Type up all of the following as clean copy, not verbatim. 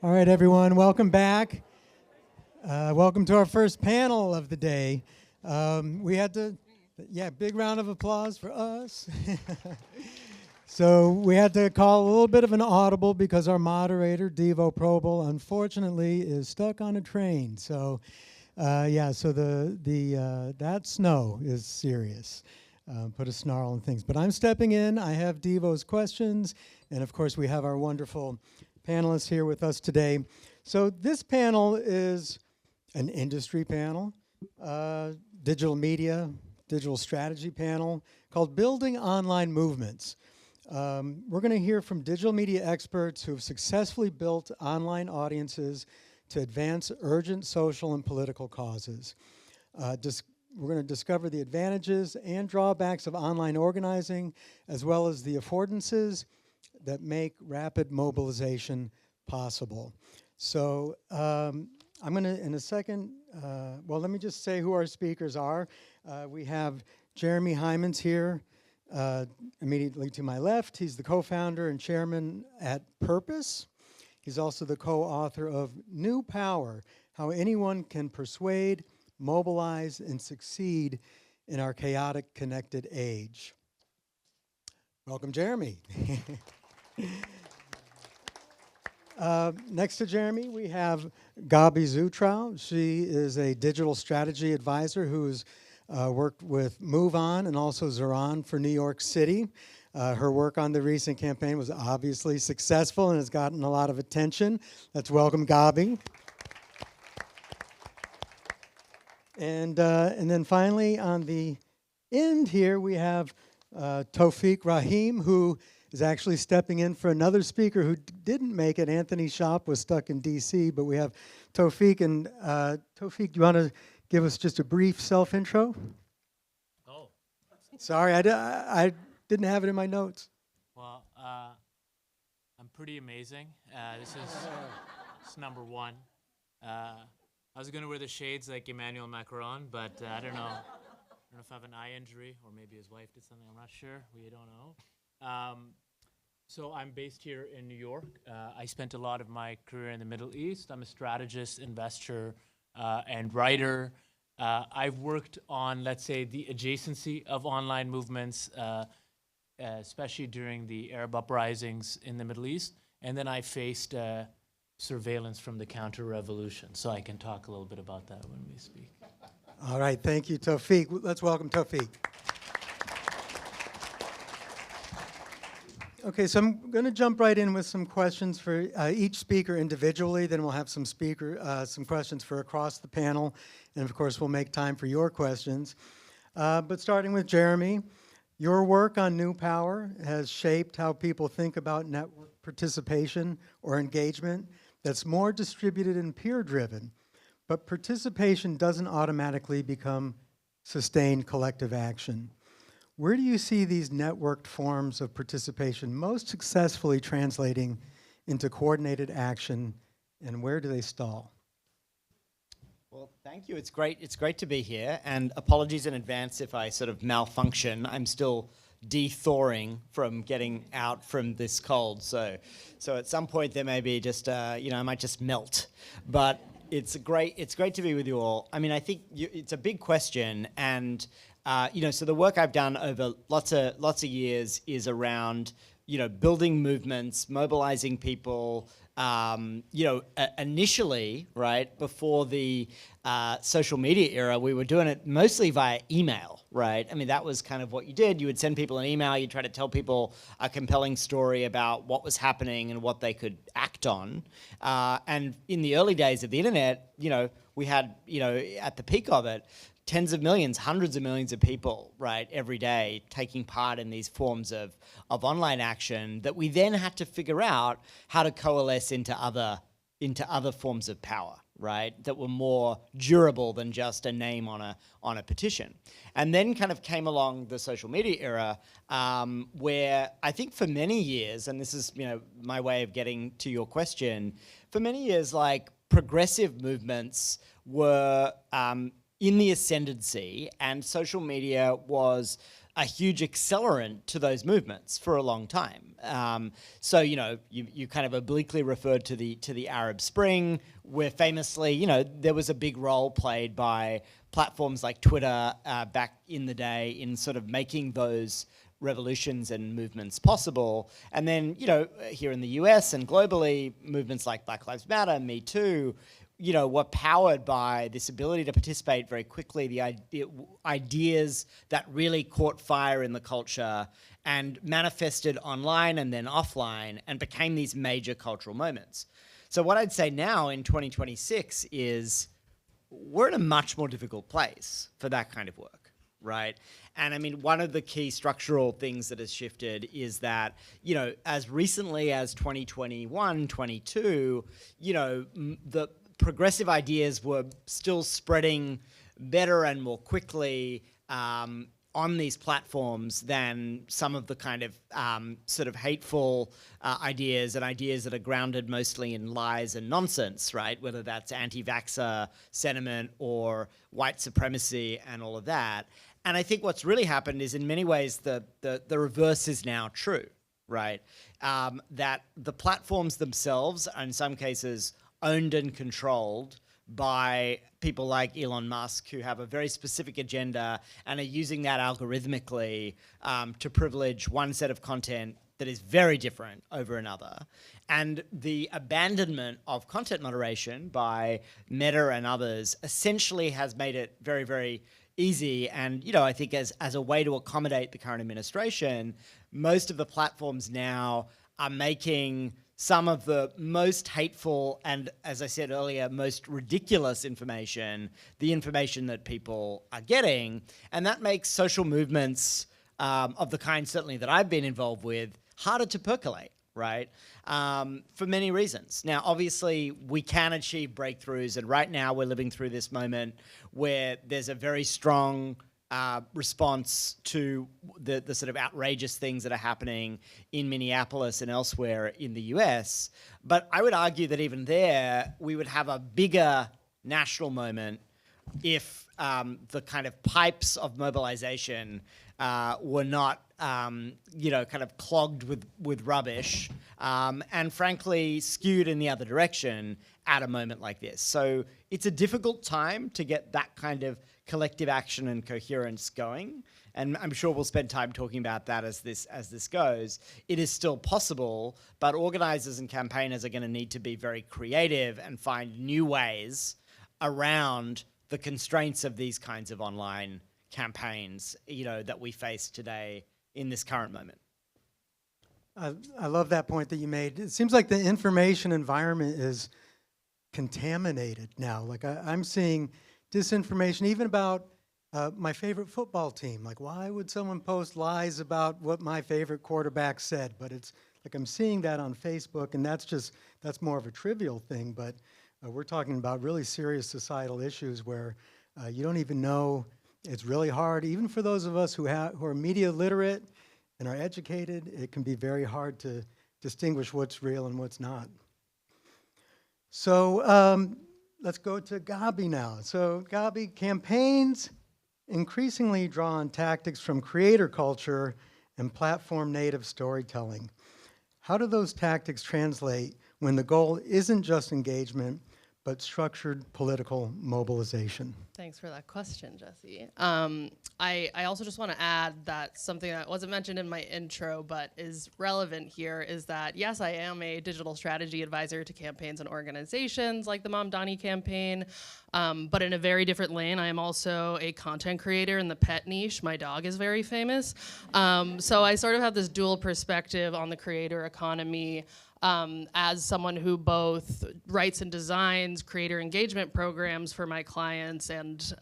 All right, everyone, welcome back. Welcome to our first panel of the day. We had to, big round of applause for us. So we had to call a little bit of an audible because our moderator, Devo Probel, unfortunately is stuck on a train. So, that snow is serious. Put a snarl on things. But I'm stepping in. I have Devo's questions. And of course, we have our wonderful panelists here with us today. So this panel is an industry panel, digital media, digital strategy panel called Building Online Movements. We're going to hear from digital media experts who have successfully built online audiences to advance urgent social and political causes. We're going to discover the advantages and drawbacks of online organizing, as well as the affordances that make rapid mobilization possible. So I'm going to, in a second, let me just say who our speakers are. We have Jeremy Hymans here, immediately to my left. He's the co-founder and chairman at Purpose. He's also the co-author of New Power, How Anyone Can Persuade, Mobilize, and Succeed in Our Chaotic Connected Age. Welcome, Jeremy. Next to Jeremy, we have Gabi Zutrau. She is a digital strategy advisor who's worked with Move On and also Zeran for New York City. Her work on the recent campaign was obviously successful and has gotten a lot of attention. Let's welcome Gabi. And then finally, on the end here, we have Tawfiq Rahim, who is actually stepping in for another speaker who didn't make it. Anthony Shop was stuck in D.C., but we have Tawfiq. And Tawfiq, do you want to give us just a brief self-intro? Oh. Sorry, I didn't have it in my notes. Well, I'm pretty amazing. This is number one. I was going to wear the shades like Emmanuel Macron, but I don't know. I don't know if I have an eye injury or maybe his wife did something. I'm not sure. We don't know. So I'm based here in New York. I spent a lot of my career in the Middle East. I'm a strategist, investor, and writer. I've worked on, let's say, the adjacency of online movements, especially during the Arab uprisings in the Middle East. And then I faced surveillance from the counter-revolution. So I can talk a little bit about that when we speak. All right, thank you, Tawfiq. Let's welcome Tawfiq. Okay, so I'm going to jump right in with some questions for each speaker individually. Then we'll have some questions for across the panel, and of course we'll make time for your questions. But starting with Jeremy, your work on New Power has shaped how people think about network participation or engagement that's more distributed and peer-driven. But participation doesn't automatically become sustained collective action. Where do you see these networked forms of participation most successfully translating into coordinated action, and where do they stall? Well, thank you. It's great to be here, and apologies in advance if I sort of malfunction. I'm still de-thawing from getting out from this cold, so at some point there may be just I might just melt, but it's great to be with you all. I mean, I think it's a big question, and so the work I've done over lots of years is around, building movements, mobilizing people. Initially, right before the social media era, we were doing it mostly via email, right? I mean, that was kind of what you did. You would send people an email. You'd try to tell people a compelling story about what was happening and what they could act on. And in the early days of the internet, we had, at the peak of it, tens of millions, hundreds of millions of people, right, every day taking part in these forms of online action that we then had to figure out how to coalesce into other forms of power, right, that were more durable than just a name on a petition. And then kind of came along the social media era, where I think for many years, and this is my way of getting to your question, for many years, like, progressive movements were in the ascendancy, and social media was a huge accelerant to those movements for a long time. So you kind of obliquely referred to the Arab Spring, where famously, there was a big role played by platforms like Twitter back in the day in sort of making those revolutions and movements possible. And then, here in the US and globally, movements like Black Lives Matter, Me Too, were powered by this ability to participate very quickly, the ideas that really caught fire in the culture and manifested online and then offline and became these major cultural moments. So what I'd say now in 2026 is we're in a much more difficult place for that kind of work, right? And I mean, one of the key structural things that has shifted is that, as recently as 2021, 22, the progressive ideas were still spreading better and more quickly on these platforms than some of the kind of sort of hateful ideas and ideas that are grounded mostly in lies and nonsense, right? Whether that's anti-vaxxer sentiment or white supremacy and all of that. And I think what's really happened is in many ways the reverse is now true, right? That the platforms themselves are in some cases owned and controlled by people like Elon Musk, who have a very specific agenda and are using that algorithmically to privilege one set of content that is very different over another. And the abandonment of content moderation by Meta and others essentially has made it very, very easy. And, I think as a way to accommodate the current administration, most of the platforms now are making some of the most hateful and, as I said earlier, most ridiculous information, the information that people are getting. And that makes social movements of the kind certainly that I've been involved with harder to percolate, right? For many reasons. Now, obviously, we can achieve breakthroughs. And right now we're living through this moment where there's a very strong response to the sort of outrageous things that are happening in Minneapolis and elsewhere in the US. But I would argue that even there, we would have a bigger national moment if the kind of pipes of mobilization were not, kind of clogged with rubbish and frankly skewed in the other direction at a moment like this. So it's a difficult time to get that kind of collective action and coherence going. And I'm sure we'll spend time talking about that as this goes. It is still possible, but organizers and campaigners are going to need to be very creative and find new ways around the constraints of these kinds of online campaigns, that we face today in this current moment. I love that point that you made. It seems like the information environment is contaminated now. Like I'm seeing disinformation even about my favorite football team. Like, why would someone post lies about what my favorite quarterback said? But it's like I'm seeing that on Facebook, and that's more of a trivial thing. But we're talking about really serious societal issues where you don't even know. It's really hard, even for those of us who are media literate and are educated. It can be very hard to distinguish what's real and what's not. So let's go to Gabi now. So Gabi, campaigns increasingly draw on tactics from creator culture and platform native storytelling. How do those tactics translate when the goal isn't just engagement, but structured political mobilization? Thanks for that question, Jesse. I also just want to add that something that wasn't mentioned in my intro but is relevant here is that, yes, I am a digital strategy advisor to campaigns and organizations like the Mom Donnie campaign, but in a very different lane. I am also a content creator in the pet niche. My dog is very famous. So I sort of have this dual perspective on the creator economy as someone who both writes and designs creator engagement programs for my clients and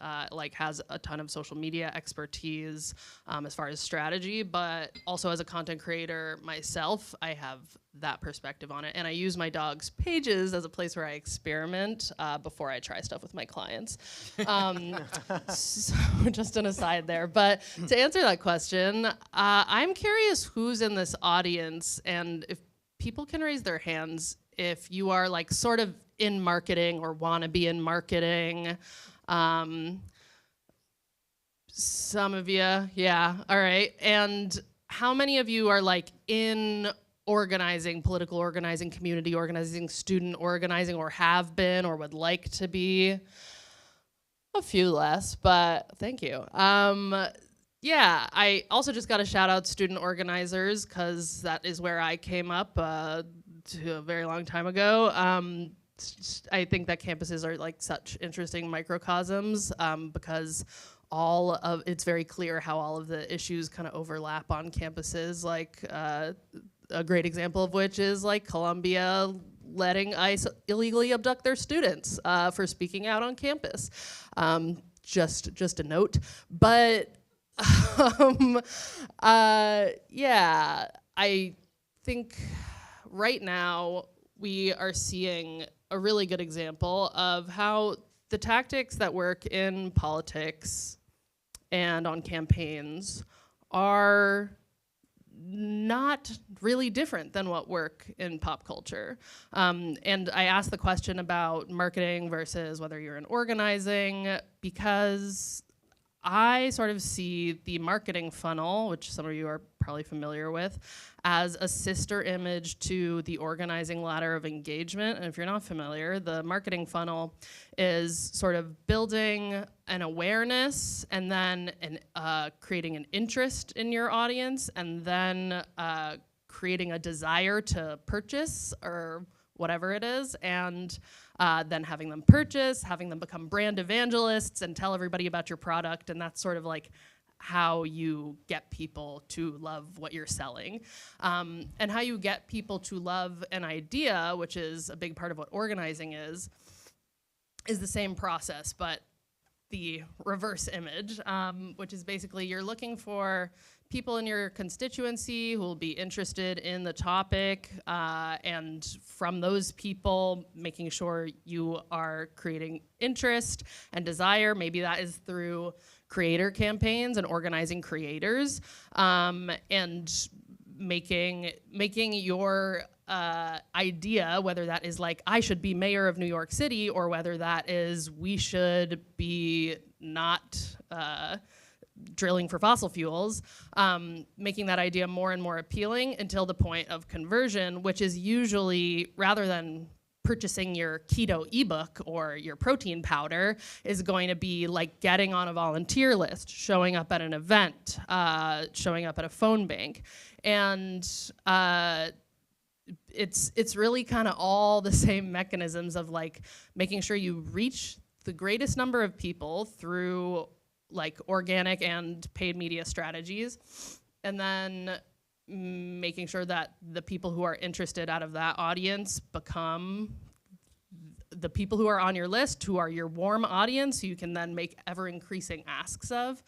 has a ton of social media expertise as far as strategy, but also as a content creator myself, I have that perspective on it. And I use my dog's pages as a place where I experiment before I try stuff with my clients. So just an aside there. But to answer that question, I'm curious who's in this audience and if people can raise their hands if you are like sort of in marketing or want to be in marketing. Some of you, yeah. All right. And how many of you are like in organizing, political organizing, community organizing, student organizing, or have been or would like to be? A few less, but thank you. Yeah, I also just got to shout out student organizers because that is where I came up to a very long time ago. I think that campuses are like such interesting microcosms because it's very clear how all of the issues kind of overlap on campuses. Like a great example of which is like Columbia letting ICE illegally abduct their students for speaking out on campus. Just a note. But yeah, I think right now we are seeing a really good example of how the tactics that work in politics and on campaigns are not really different than what work in pop culture. And I asked the question about marketing versus whether you're in organizing because I sort of see the marketing funnel, which some of you are probably familiar with, as a sister image to the organizing ladder of engagement. And if you're not familiar, the marketing funnel is sort of building an awareness and then creating an interest in your audience and then creating a desire to purchase or whatever it is, and then having them purchase, having them become brand evangelists and tell everybody about your product, and that's sort of like how you get people to love what you're selling. And how you get people to love an idea, which is a big part of what organizing is the same process, but the reverse image, which is basically you're looking for people in your constituency who will be interested in the topic, and from those people, making sure you are creating interest and desire. Maybe that is through creator campaigns and organizing creators, and making your idea, whether that is like, I should be mayor of New York City, or whether that is, we should be not drilling for fossil fuels, making that idea more and more appealing until the point of conversion, which is usually, rather than purchasing your keto ebook or your protein powder, is going to be like getting on a volunteer list, showing up at an event, showing up at a phone bank. And it's really kind of all the same mechanisms of like making sure you reach the greatest number of people through like organic and paid media strategies, and then making sure that the people who are interested out of that audience become the people who are on your list, who are your warm audience, who you can then make ever-increasing asks of.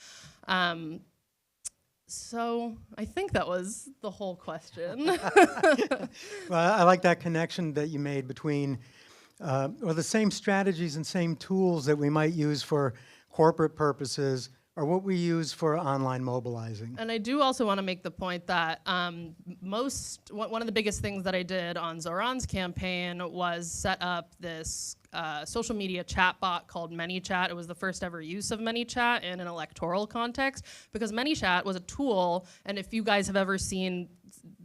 So I think that was the whole question. Well, I like that connection that you made between or the same strategies and same tools that we might use for corporate purposes are what we use for online mobilizing. And I do also want to make the point that one of the biggest things that I did on Zoran's campaign was set up this social media chatbot called ManyChat. It was the first ever use of ManyChat in an electoral context, because ManyChat was a tool, and if you guys have ever seen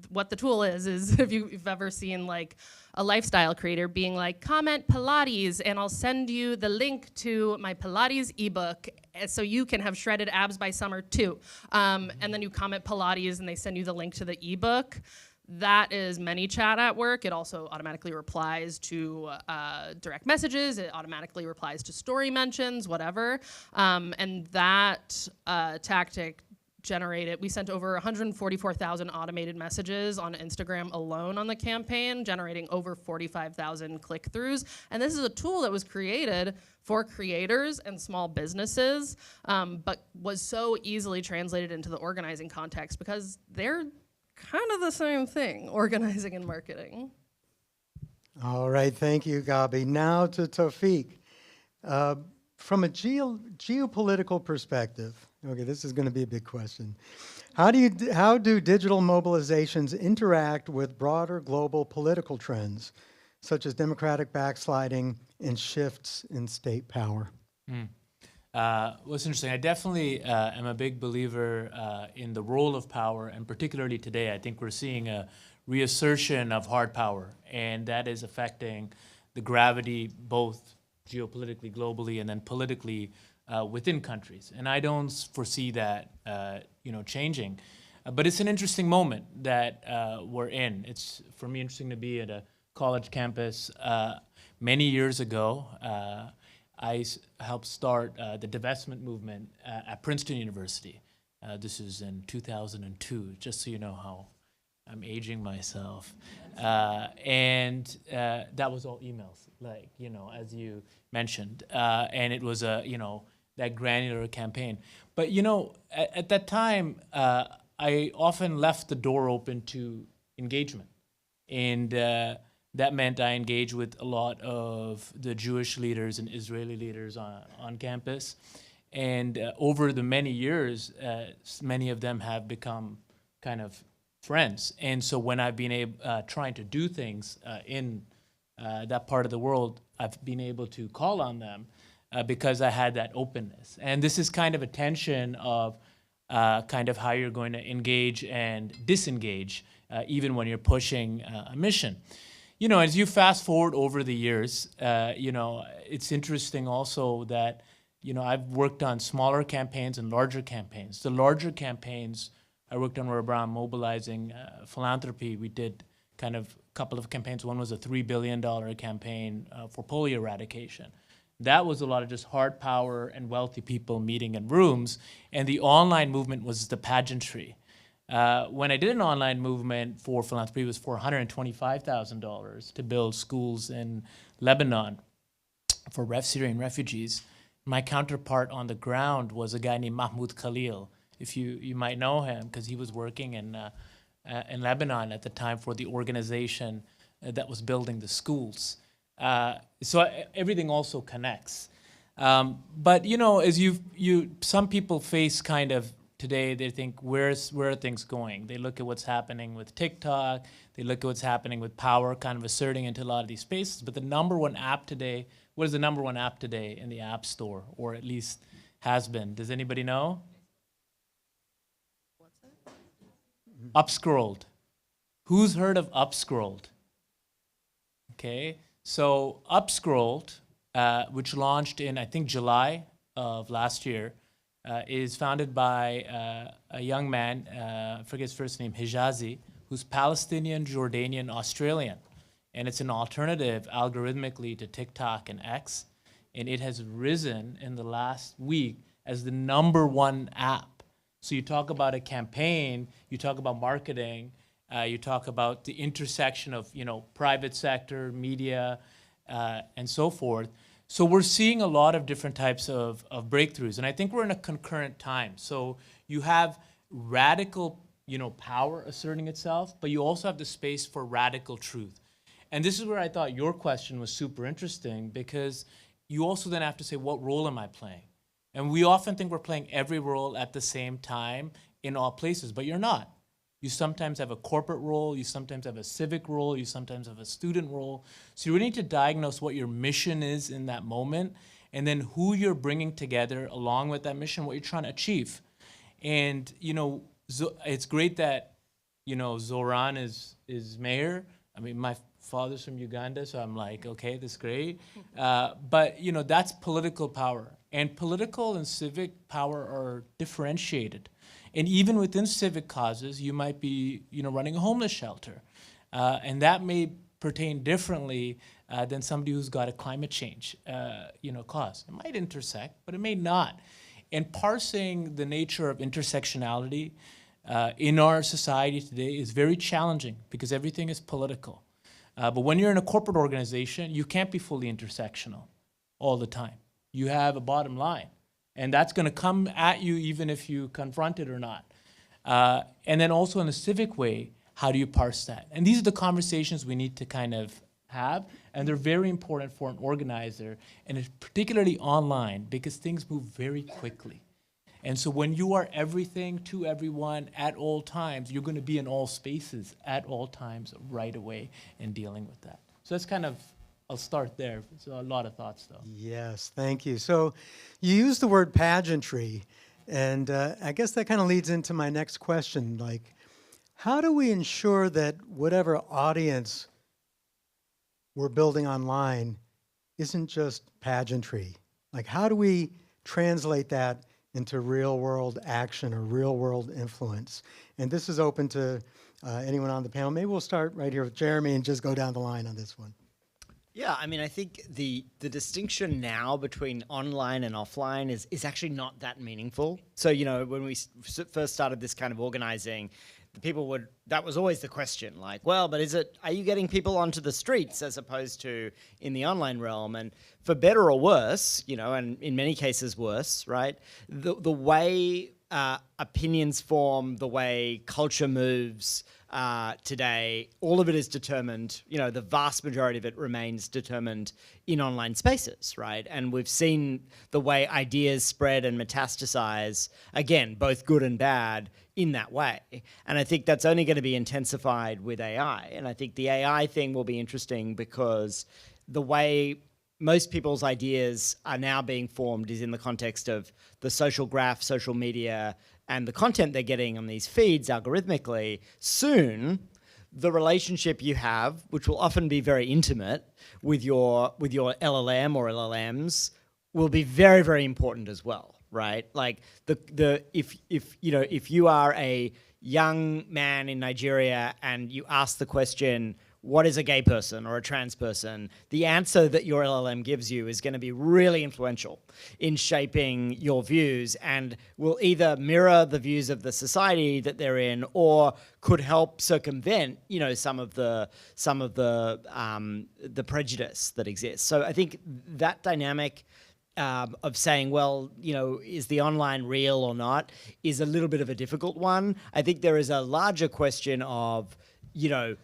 what the tool is if you've ever seen like a lifestyle creator being like, comment Pilates and I'll send you the link to my Pilates ebook so you can have shredded abs by summer too. And then you comment Pilates and they send you the link to the ebook. That is ManyChat at work. It also automatically replies to direct messages. It automatically replies to story mentions, whatever. And that tactic we sent over 144,000 automated messages on Instagram alone on the campaign, generating over 45,000 click-throughs. And this is a tool that was created for creators and small businesses, but was so easily translated into the organizing context because they're kind of the same thing, organizing and marketing. All right, thank you, Gabi. Now to Tawfiq. From a geopolitical perspective, okay, this is going to be a big question. How do digital mobilizations interact with broader global political trends, such as democratic backsliding and shifts in state power? What's interesting, I definitely am a big believer in the role of power, and particularly today, I think we're seeing a reassertion of hard power, and that is affecting the gravity both geopolitically, globally, and then politically within countries. And I don't foresee that changing. But it's an interesting moment that we're in. It's, for me, interesting to be at a college campus. Many years ago, I helped start the divestment movement at Princeton University. This is in 2002, just so you know how I'm aging myself. And that was all emails, like, as you mentioned. And it was that granular campaign. But, at that time, I often left the door open to engagement. And that meant I engaged with a lot of the Jewish leaders and Israeli leaders on campus. And over the many years, many of them have become kind of friends. And so when I've been trying to do things in that part of the world, I've been able to call on them because I had that openness. And this is kind of a tension of kind of how you're going to engage and disengage, even when you're pushing a mission. As you fast forward over the years, it's interesting also that, I've worked on smaller campaigns and larger campaigns. The larger campaigns I worked on were around mobilizing philanthropy. We did kind of a couple of campaigns. One was a $3 billion campaign for polio eradication. That was a lot of just hard power and wealthy people meeting in rooms. And the online movement was the pageantry. When I did an online movement for philanthropy, it was for $125,000 to build schools in Lebanon for Syrian refugees. My counterpart on the ground was a guy named Mahmoud Khalil. If you might know him, because he was working in Lebanon at the time for the organization that was building the schools. So everything also connects. But as some people face kind of today, they think, where are things going? They look at what's happening with TikTok. They look at what's happening with power, kind of asserting into a lot of these spaces. But the number one app today, what is the number one app today in the App Store, or at least has been? Does anybody know? What's it? Upscrolled. Who's heard of Upscrolled? Okay, so Upscrolled, which launched in, I think, July of last year, is founded by a young man, I forget his first name, Hijazi, who's Palestinian, Jordanian, Australian. And it's an alternative algorithmically to TikTok and X. And it has risen in the last week as the number one app. So you talk about a campaign, you talk about marketing, you talk about the intersection of private sector, media, and so forth. So we're seeing a lot of different types of breakthroughs, and I think we're in a concurrent time. So you have radical, power asserting itself, but you also have the space for radical truth. And this is where I thought your question was super interesting, because you also then have to say, what role am I playing? And we often think we're playing every role at the same time in all places, but you're not. You sometimes have a corporate role, you sometimes have a civic role, you sometimes have a student role. So you really need to diagnose what your mission is in that moment, and then who you're bringing together along with that mission, what you're trying to achieve. And, it's great that, Zoran is mayor. I mean, my father's from Uganda, so I'm like, okay, that's great. But, that's political power. And political and civic power are differentiated. And even within civic causes, you might be, running a homeless shelter. And that may pertain differently than somebody who's got a climate change, cause. It might intersect, but it may not. And parsing the nature of intersectionality in our society today is very challenging, because everything is political. But when you're in a corporate organization, you can't be fully intersectional all the time. You have a bottom line. And that's going to come at you even if you confront it or not. And then also in a civic way, how do you parse that? And these are the conversations we need to kind of have, and they're very important for an organizer, and it's particularly online, because things move very quickly. And so when you are everything to everyone at all times, you're going to be in all spaces at all times right away and dealing with that. So that's kind of I'll start there. So a lot of thoughts, though. Yes, thank you. So you used the word pageantry, and I guess that kind of leads into my next question. Like, how do we ensure that whatever audience we're building online isn't just pageantry? Like, how do we translate that into real world action or real world influence? And this is open to anyone on the panel. Maybe we'll start right here with Jeremy and just go down the line on this one. Yeah, I mean, I think the distinction now between online and offline is actually not that meaningful. So, you know, when we first started this kind of organizing, the people that was always the question, like, well, but are you getting people onto the streets as opposed to in the online realm? And for better or worse, you know, and in many cases worse, right, the way opinions form, the way culture moves today, all of it is determined, you know, the vast majority of it remains determined in online spaces, right? And we've seen the way ideas spread and metastasize, again, both good and bad, in that way. And I think that's only going to be intensified with AI. And I think the AI thing will be interesting because the way most people's ideas are now being formed is in the context of the social graph, social media, and the content they're getting on these feeds algorithmically. Soon, the relationship you have, which will often be very intimate with your LLM or LLMs, will be very, very important as well, right? Like if you are a young man in Nigeria and you ask the question, what is a gay person or a trans person? The answer that your LLM gives you is going to be really influential in shaping your views and will either mirror the views of the society that they're in or could help circumvent, you know, some of the prejudice that exists. So I think that dynamic of saying, well, you know, is the online real or not, is a little bit of a difficult one. I think there is a larger question of, you know,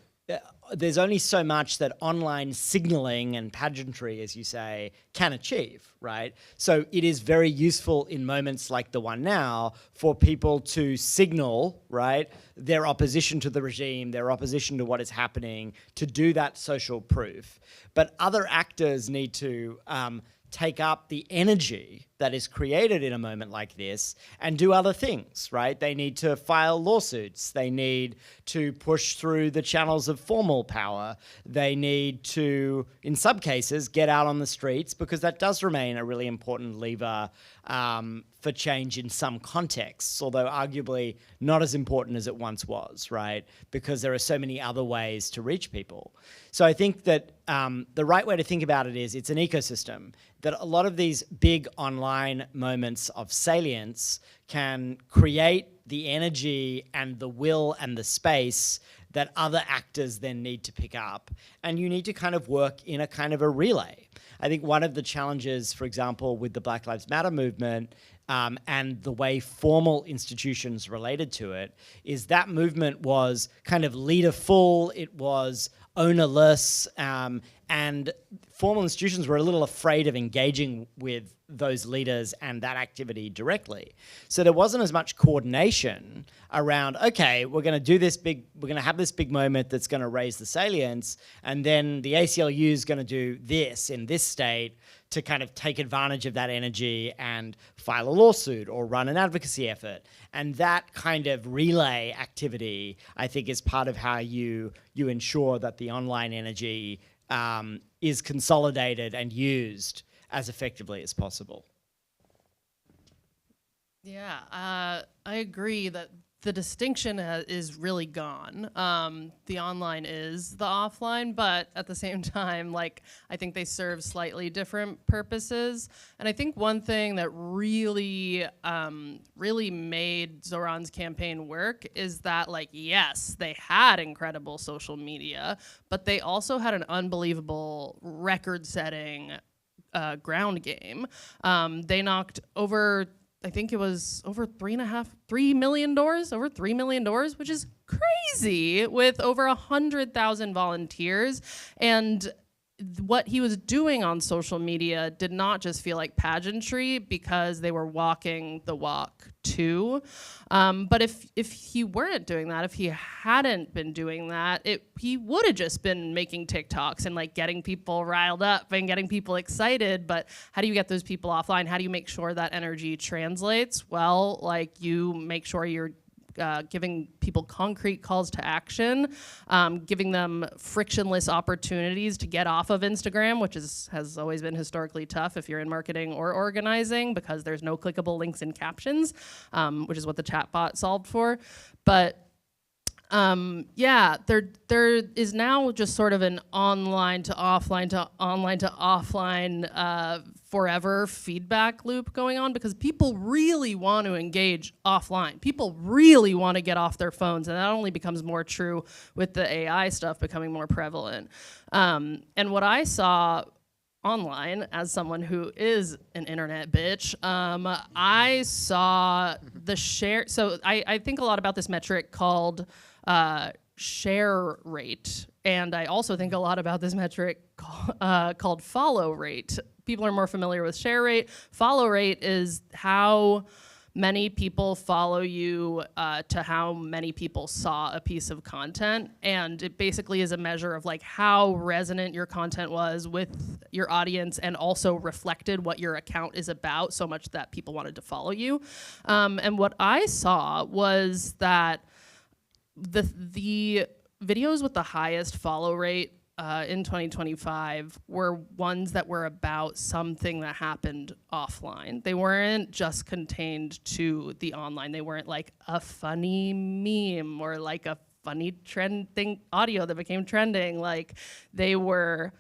there's only so much that online signaling and pageantry, as you say, can achieve, right? So it is very useful in moments like the one now for people to signal, right, their opposition to the regime, their opposition to what is happening, to do that social proof. But other actors need to take up the energy that is created in a moment like this and do other things, right? They need to file lawsuits. They need to push through the channels of formal power. They need to, in some cases, get out on the streets because that does remain a really important lever for change in some contexts, although arguably not as important as it once was, right? Because there are so many other ways to reach people. So I think that the right way to think about it is it's an ecosystem, that a lot of these big online moments of salience can create the energy and the will and the space that other actors then need to pick up. And you need to kind of work in a kind of a relay. I think one of the challenges, for example, with the Black Lives Matter movement and the way formal institutions related to it is that movement was kind of leaderful, it was ownerless, and formal institutions were a little afraid of engaging with those leaders and that activity directly. So there wasn't as much coordination around, okay, we're going to have this big moment that's going to raise the salience, and then the ACLU is going to do this in this state to kind of take advantage of that energy and file a lawsuit or run an advocacy effort. And that kind of relay activity, I think, is part of how you ensure that the online energy is consolidated and used as effectively as possible. Yeah, I agree that the distinction is really gone. The online is the offline, but at the same time, like, I think they serve slightly different purposes. And I think one thing that really made Zoran's campaign work is that, like, yes, they had incredible social media, but they also had an unbelievable record-setting ground game. They knocked over, I think it was over $3 million, which is crazy, with over 100,000 volunteers. And what he was doing on social media did not just feel like pageantry because they were walking the walk too. But if he weren't doing that, if he hadn't been doing that, he would have just been making TikToks and like getting people riled up and getting people excited. But how do you get those people offline? How do you make sure that energy translates? Well, like you make sure you're giving people concrete calls to action, giving them frictionless opportunities to get off of Instagram, which has always been historically tough if you're in marketing or organizing because there's no clickable links and captions, which is what the chatbot solved for. But yeah, there is now just sort of an online to offline to online to offline forever feedback loop going on because people really want to engage offline. People really want to get off their phones, and that only becomes more true with the AI stuff becoming more prevalent. And what I saw online as someone who is an internet bitch, I saw the share. So I think a lot about this metric called share rate. And I also think a lot about this metric called follow rate. People are more familiar with share rate. Follow rate is how many people follow you to how many people saw a piece of content. And it basically is a measure of like how resonant your content was with your audience and also reflected what your account is about so much that people wanted to follow you. And what I saw was that the videos with the highest follow rate in 2025 were ones that were about something that happened offline. They weren't just contained to the online. They weren't like a funny meme or like a funny trending audio that became trending. Like they were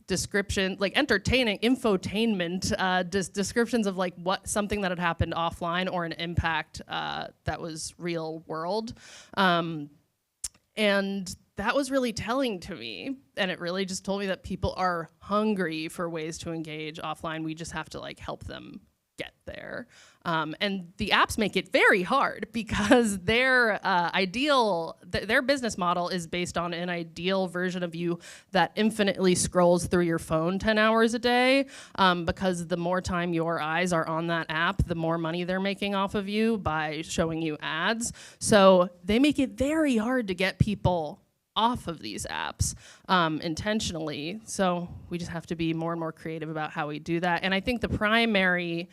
description, like entertaining, infotainment, descriptions of like something that had happened offline or an impact that was real world. And that was really telling to me. And it really just told me that people are hungry for ways to engage offline. We just have to like help them get there. And the apps make it very hard because their their business model is based on an ideal version of you that infinitely scrolls through your phone 10 hours a day, because the more time your eyes are on that app, the more money they're making off of you by showing you ads. So they make it very hard to get people off of these apps intentionally. So we just have to be more and more creative about how we do that. And I think the primary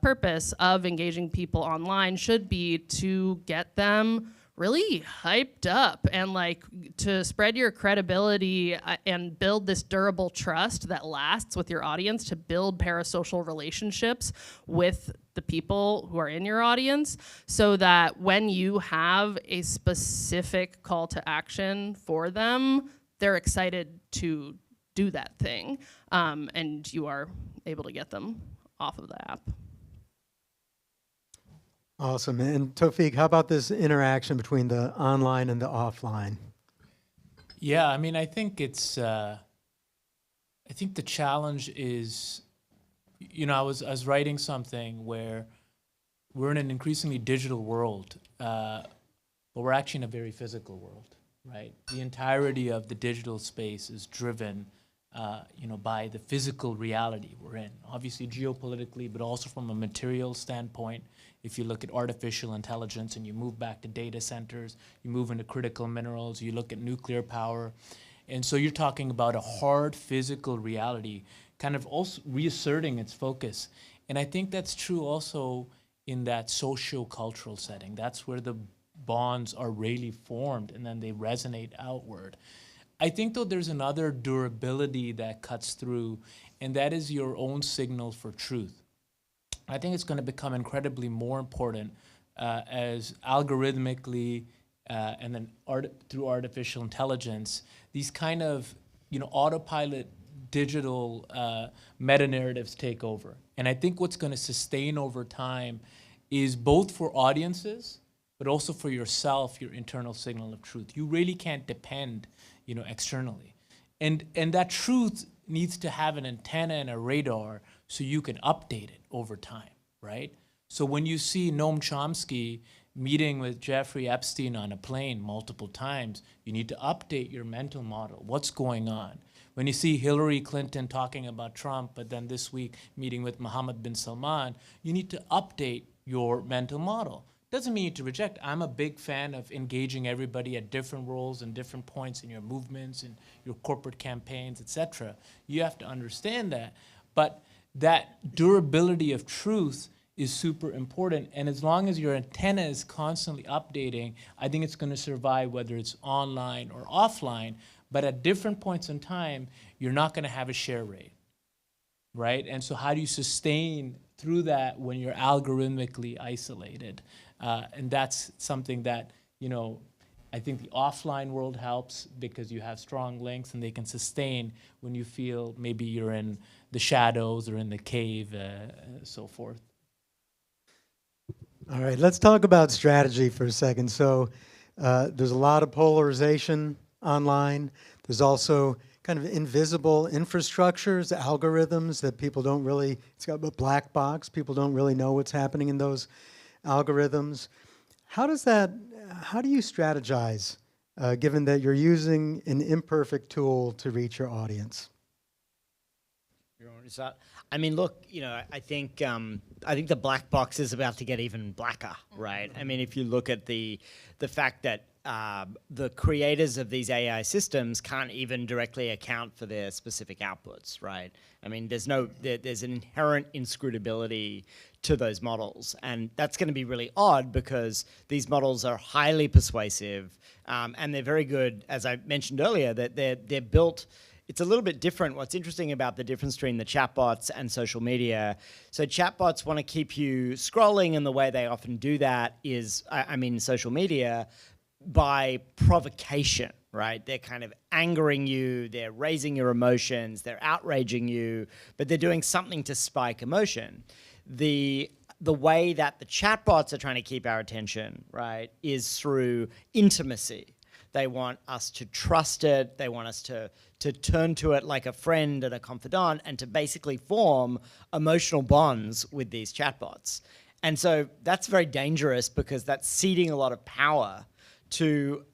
purpose of engaging people online should be to get them really hyped up and like to spread your credibility and build this durable trust that lasts with your audience, to build parasocial relationships with the people who are in your audience, so that when you have a specific call to action for them, they're excited to do that thing, and you are able to get them off of the app. Awesome. And Tawfiq, how about this interaction between the online and the offline? Yeah, I mean, I think it's, I think the challenge is, you know, I was writing something where we're in an increasingly digital world, but we're actually in a very physical world, right? The entirety of the digital space is driven, you know, by the physical reality we're in. Obviously geopolitically, but also from a material standpoint. If you look at artificial intelligence and you move back to data centers, you move into critical minerals, you look at nuclear power. And so you're talking about a hard physical reality kind of also reasserting its focus. And I think that's true also in that socio-cultural setting. That's where the bonds are really formed and then they resonate outward. I think though there's another durability that cuts through, and that is your own signal for truth. I think it's going to become incredibly more important as algorithmically and then through artificial intelligence, these kind of, you know, autopilot digital meta-narratives take over. And I think what's going to sustain over time is both for audiences, but also for yourself, your internal signal of truth. You really can't depend, you know, externally. And that truth needs to have an antenna and a radar so you can update it over time, right? So when you see Noam Chomsky meeting with Jeffrey Epstein on a plane multiple times, you need to update your mental model. What's going on? when you see Hillary Clinton talking about Trump, but then this week meeting with Mohammed bin Salman, you need to update your mental model. Doesn't mean you to reject. I'm a big fan of engaging everybody at different roles and different points in your movements and your corporate campaigns, etc. You have to understand that. But that durability of truth is super important. And as long as your antenna is constantly updating, I think it's going to survive whether it's online or offline. But at different points in time, you're not going to have a share rate, right? And so how do you sustain through that when you're algorithmically isolated? And that's something that, I think the offline world helps because you have strong links and they can sustain when you feel maybe you're in the shadows or in the cave, so forth. All right, let's talk about strategy for a second. So there's a lot of polarization online. There's also kind of invisible infrastructures, algorithms that people don't really, it's got a black box. People don't really know what's happening in those algorithms. How do you strategize given that you're using an imperfect tool to reach your audience? I mean, look, I think the black box is about to get even blacker, right? I mean, if you look at the fact that the creators of these AI systems can't even directly account for their specific outputs, right? I mean, there's an inherent inscrutability to those models, and that's going to be really odd because these models are highly persuasive, and they're very good, as I mentioned earlier, that they're built. It's a little bit different. What's interesting about the difference between the chatbots and social media, so chatbots want to keep you scrolling, and the way they often do that is, social media, by provocation, right? They're kind of angering you, they're raising your emotions, they're outraging you, but they're doing something to spike emotion. The way that the chatbots are trying to keep our attention, right, is through intimacy. They want us to trust it. They want us to turn to it like a friend and a confidant and to basically form emotional bonds with these chatbots. And so that's very dangerous because that's ceding a lot of power to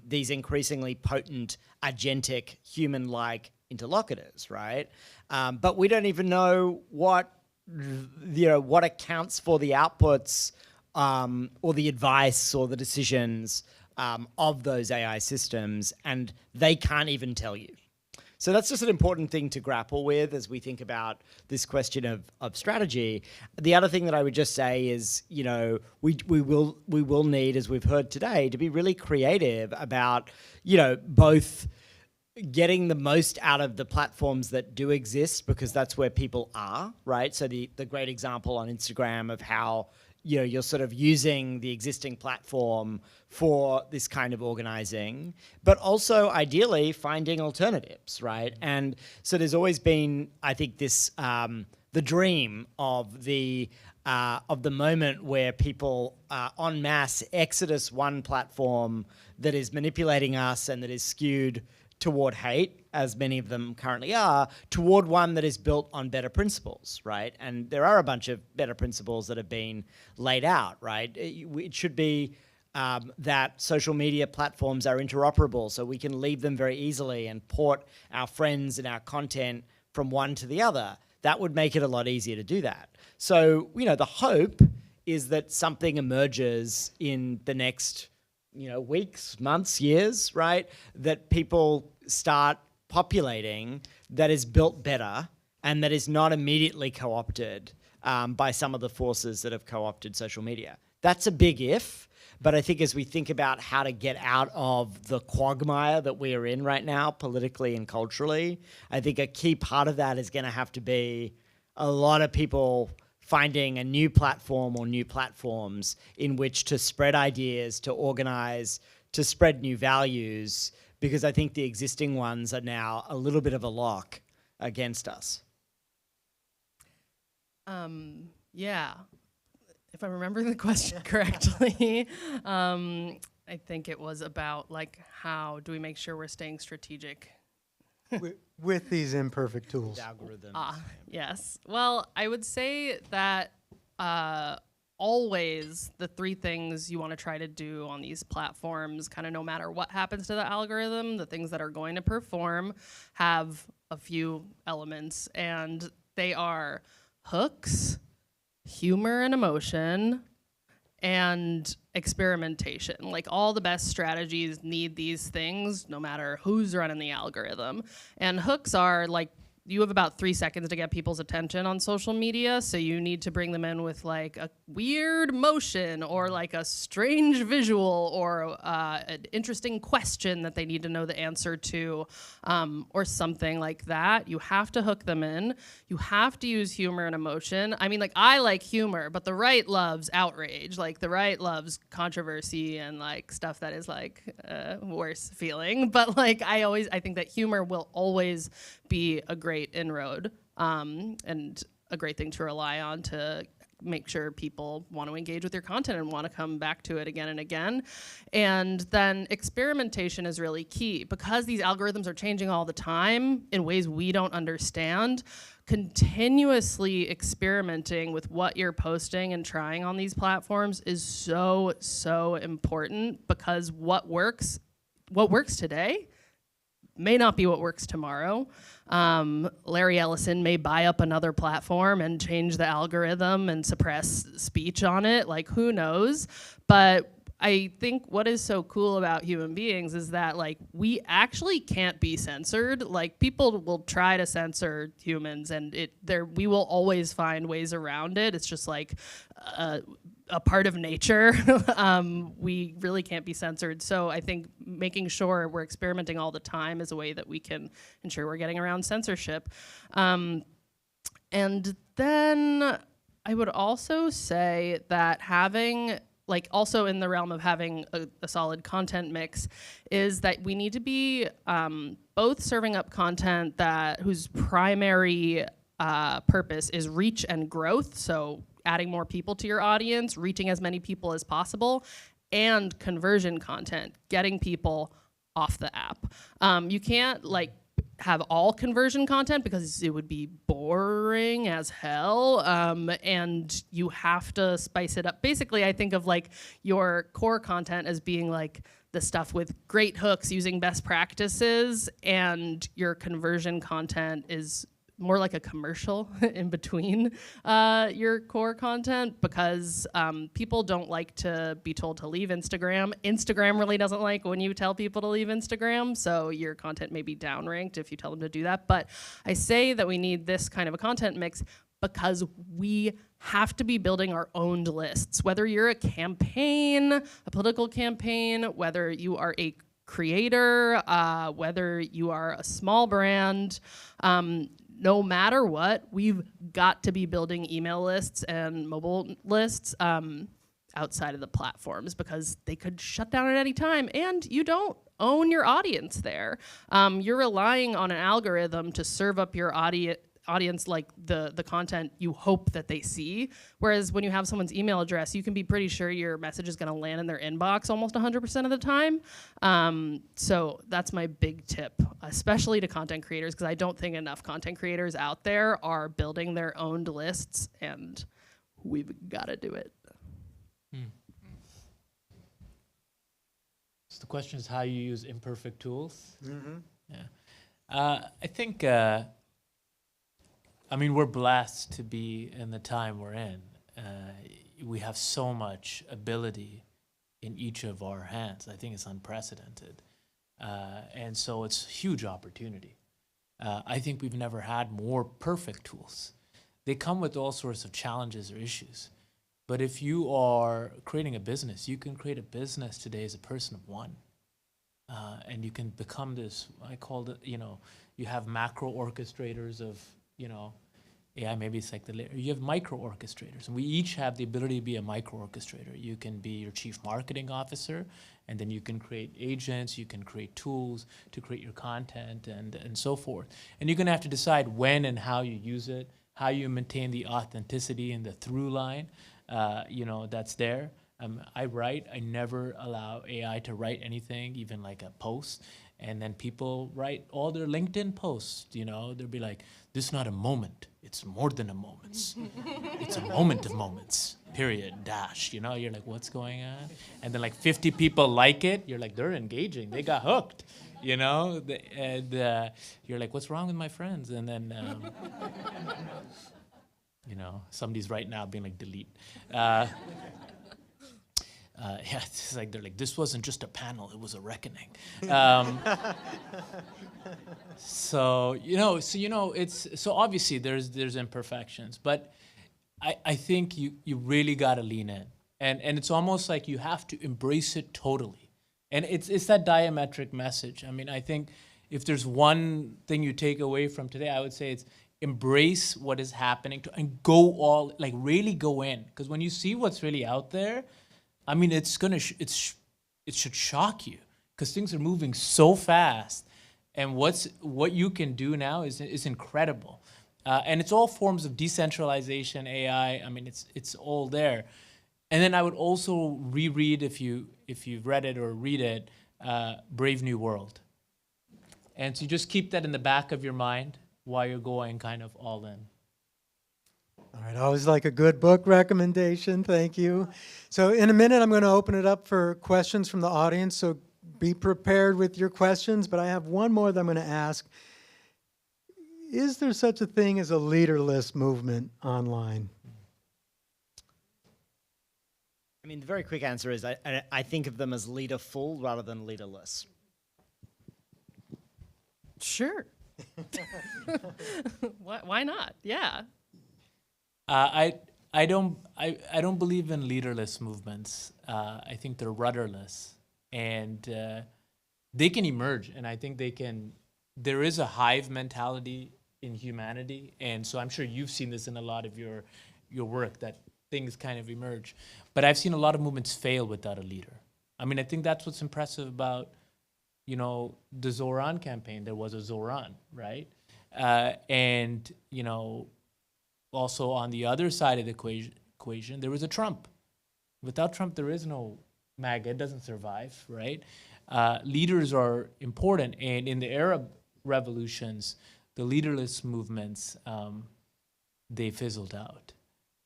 these increasingly potent, agentic, human-like interlocutors, right? But we don't even know what accounts for the outputs or the advice or the decisions of those AI systems, and they can't even tell you. So that's just an important thing to grapple with as we think about this question of strategy. The other thing that I would just say is, we will need, as we've heard today, to be really creative about, both getting the most out of the platforms that do exist, because that's where people are, right? So the great example on Instagram of how you're sort of using the existing platform for this kind of organizing, but also ideally finding alternatives, right? And so there's always been, I think, this the dream of the moment where people en masse exodus one platform that is manipulating us and that is skewed toward hate, as many of them currently are, toward one that is built on better principles, right? And there are a bunch of better principles that have been laid out, right? It should be that social media platforms are interoperable, so we can leave them very easily and port our friends and our content from one to the other. That would make it a lot easier to do that. So, the hope is that something emerges in the next weeks, months, years, right? That people start populating that is built better and that is not immediately co-opted by some of the forces that have co-opted social media. That's a big if, but I think as we think about how to get out of the quagmire that we are in right now, politically and culturally, I think a key part of that is going to have to be a lot of people finding a new platform or new platforms in which to spread ideas, to organize, to spread new values, because I think the existing ones are now a little bit of a lock against us. Yeah, if I'm remembering the question correctly, I think it was about how do we make sure we're staying strategic with these imperfect tools. Algorithms. Yes. Well, I would say that always the three things you want to try to do on these platforms, kind of no matter what happens to the algorithm, the things that are going to perform have a few elements, and they are hooks, humor and emotion, and experimentation. Like, all the best strategies need these things no matter who's running the algorithm. And hooks are like, you have about 3 seconds to get people's attention on social media, so you need to bring them in with like a weird motion or like a strange visual or an interesting question that they need to know the answer to, or something like that. You have to hook them in. You have to use humor and emotion. I mean, like, I like humor, but the right loves outrage. Like, the right loves controversy and like stuff that is like worse feeling. But like, I think that humor will always be a great inroad, and a great thing to rely on to make sure people want to engage with your content and want to come back to it again and again. And then experimentation is really key, because these algorithms are changing all the time in ways we don't understand. Continuously experimenting with what you're posting and trying on these platforms is so important, because what works today may not be what works tomorrow. Larry Ellison may buy up another platform and change the algorithm and suppress speech on it. Like, who knows? But I think what is so cool about human beings is that, like, we actually can't be censored. Like, people will try to censor humans, and we will always find ways around it. It's just like a part of nature. We really can't be censored. So I think making sure we're experimenting all the time is a way that we can ensure we're getting around censorship. And then I would also say that having, like, also in the realm of having a solid content mix, is that we need to be both serving up content whose primary purpose is reach and growth, so adding more people to your audience, reaching as many people as possible, and conversion content, getting people off the app. You can't like have all conversion content because it would be boring as hell, and you have to spice it up. Basically, I think of like your core content as being like the stuff with great hooks using best practices, and your conversion content is more like a commercial in between your core content, because people don't like to be told to leave Instagram. Instagram really doesn't like when you tell people to leave Instagram, so your content may be downranked if you tell them to do that. But I say that we need this kind of a content mix because we have to be building our own lists. Whether you're a campaign, a political campaign, whether you are a creator, whether you are a small brand, no matter what, we've got to be building email lists and mobile lists outside of the platforms, because they could shut down at any time, and you don't own your audience there. You're relying on an algorithm to serve up your audience like the content you hope that they see. Whereas when you have someone's email address, you can be pretty sure your message is going to land in their inbox almost 100% of the time. So that's my big tip, especially to content creators, because I don't think enough content creators out there are building their own lists, and we've got to do it. So the question is how you use imperfect tools. Yeah. I think, I mean, we're blessed to be in the time we're in. We have so much ability in each of our hands. I think it's unprecedented. And so it's a huge opportunity. I think we've never had more perfect tools. They come with all sorts of challenges or issues. But if you are creating a business, you can create a business today as a person of one. And you can become this, I called it, you have macro orchestrators of, AI, maybe it's like you have micro orchestrators, and we each have the ability to be a micro orchestrator. You can be your chief marketing officer, and then you can create agents, you can create tools to create your content and so forth. And you're gonna have to decide when and how you use it, how you maintain the authenticity and the through line, that's there. I never allow AI to write anything, even like a post. And then people write all their LinkedIn posts, you know, they'll be like, this is not a moment, it's more than a moment. It's a moment of moments, period, dash, you know, you're like, what's going on? And then like 50 people like it, you're like, they're engaging, they got hooked, you know? And you're like, what's wrong with my friends? And then, you know, somebody's right now being like, delete. Yeah, it's like they're like, this wasn't just a panel, it was a reckoning. So it's so obviously there's imperfections, but I think you really got to lean in, and it's almost like you have to embrace it totally, and it's that diametric message. I mean, I think if there's one thing you take away from today, I would say it's embrace what is happening and go all, like really go in, because when you see what's really out there, I mean, it should shock you, because things are moving so fast, and what you can do now is incredible, and it's all forms of decentralization, AI. I mean, it's all there, and then I would also reread, if you've read it or read it, Brave New World, and so you just keep that in the back of your mind while you're going kind of all in. All right, always like a good book recommendation. Thank you. So in a minute, I'm going to open it up for questions from the audience. So be prepared with your questions. But I have one more that I'm going to ask. Is there such a thing as a leaderless movement online? I mean, the very quick answer is I think of them as leaderful rather than leaderless. Sure. Why not? Yeah. I don't believe in leaderless movements. I think they're rudderless, and they can emerge. And I think there is a hive mentality in humanity, and so I'm sure you've seen this in a lot of your work, that things kind of emerge. But I've seen a lot of movements fail without a leader. I mean, I think that's what's impressive about, you know, the Zoran campaign. There was a Zoran, right? And you know. Also, on the other side of the equation, there was a Trump. Without Trump, there is no MAGA. It doesn't survive, right? Leaders are important, and in the Arab revolutions, the leaderless movements, they fizzled out.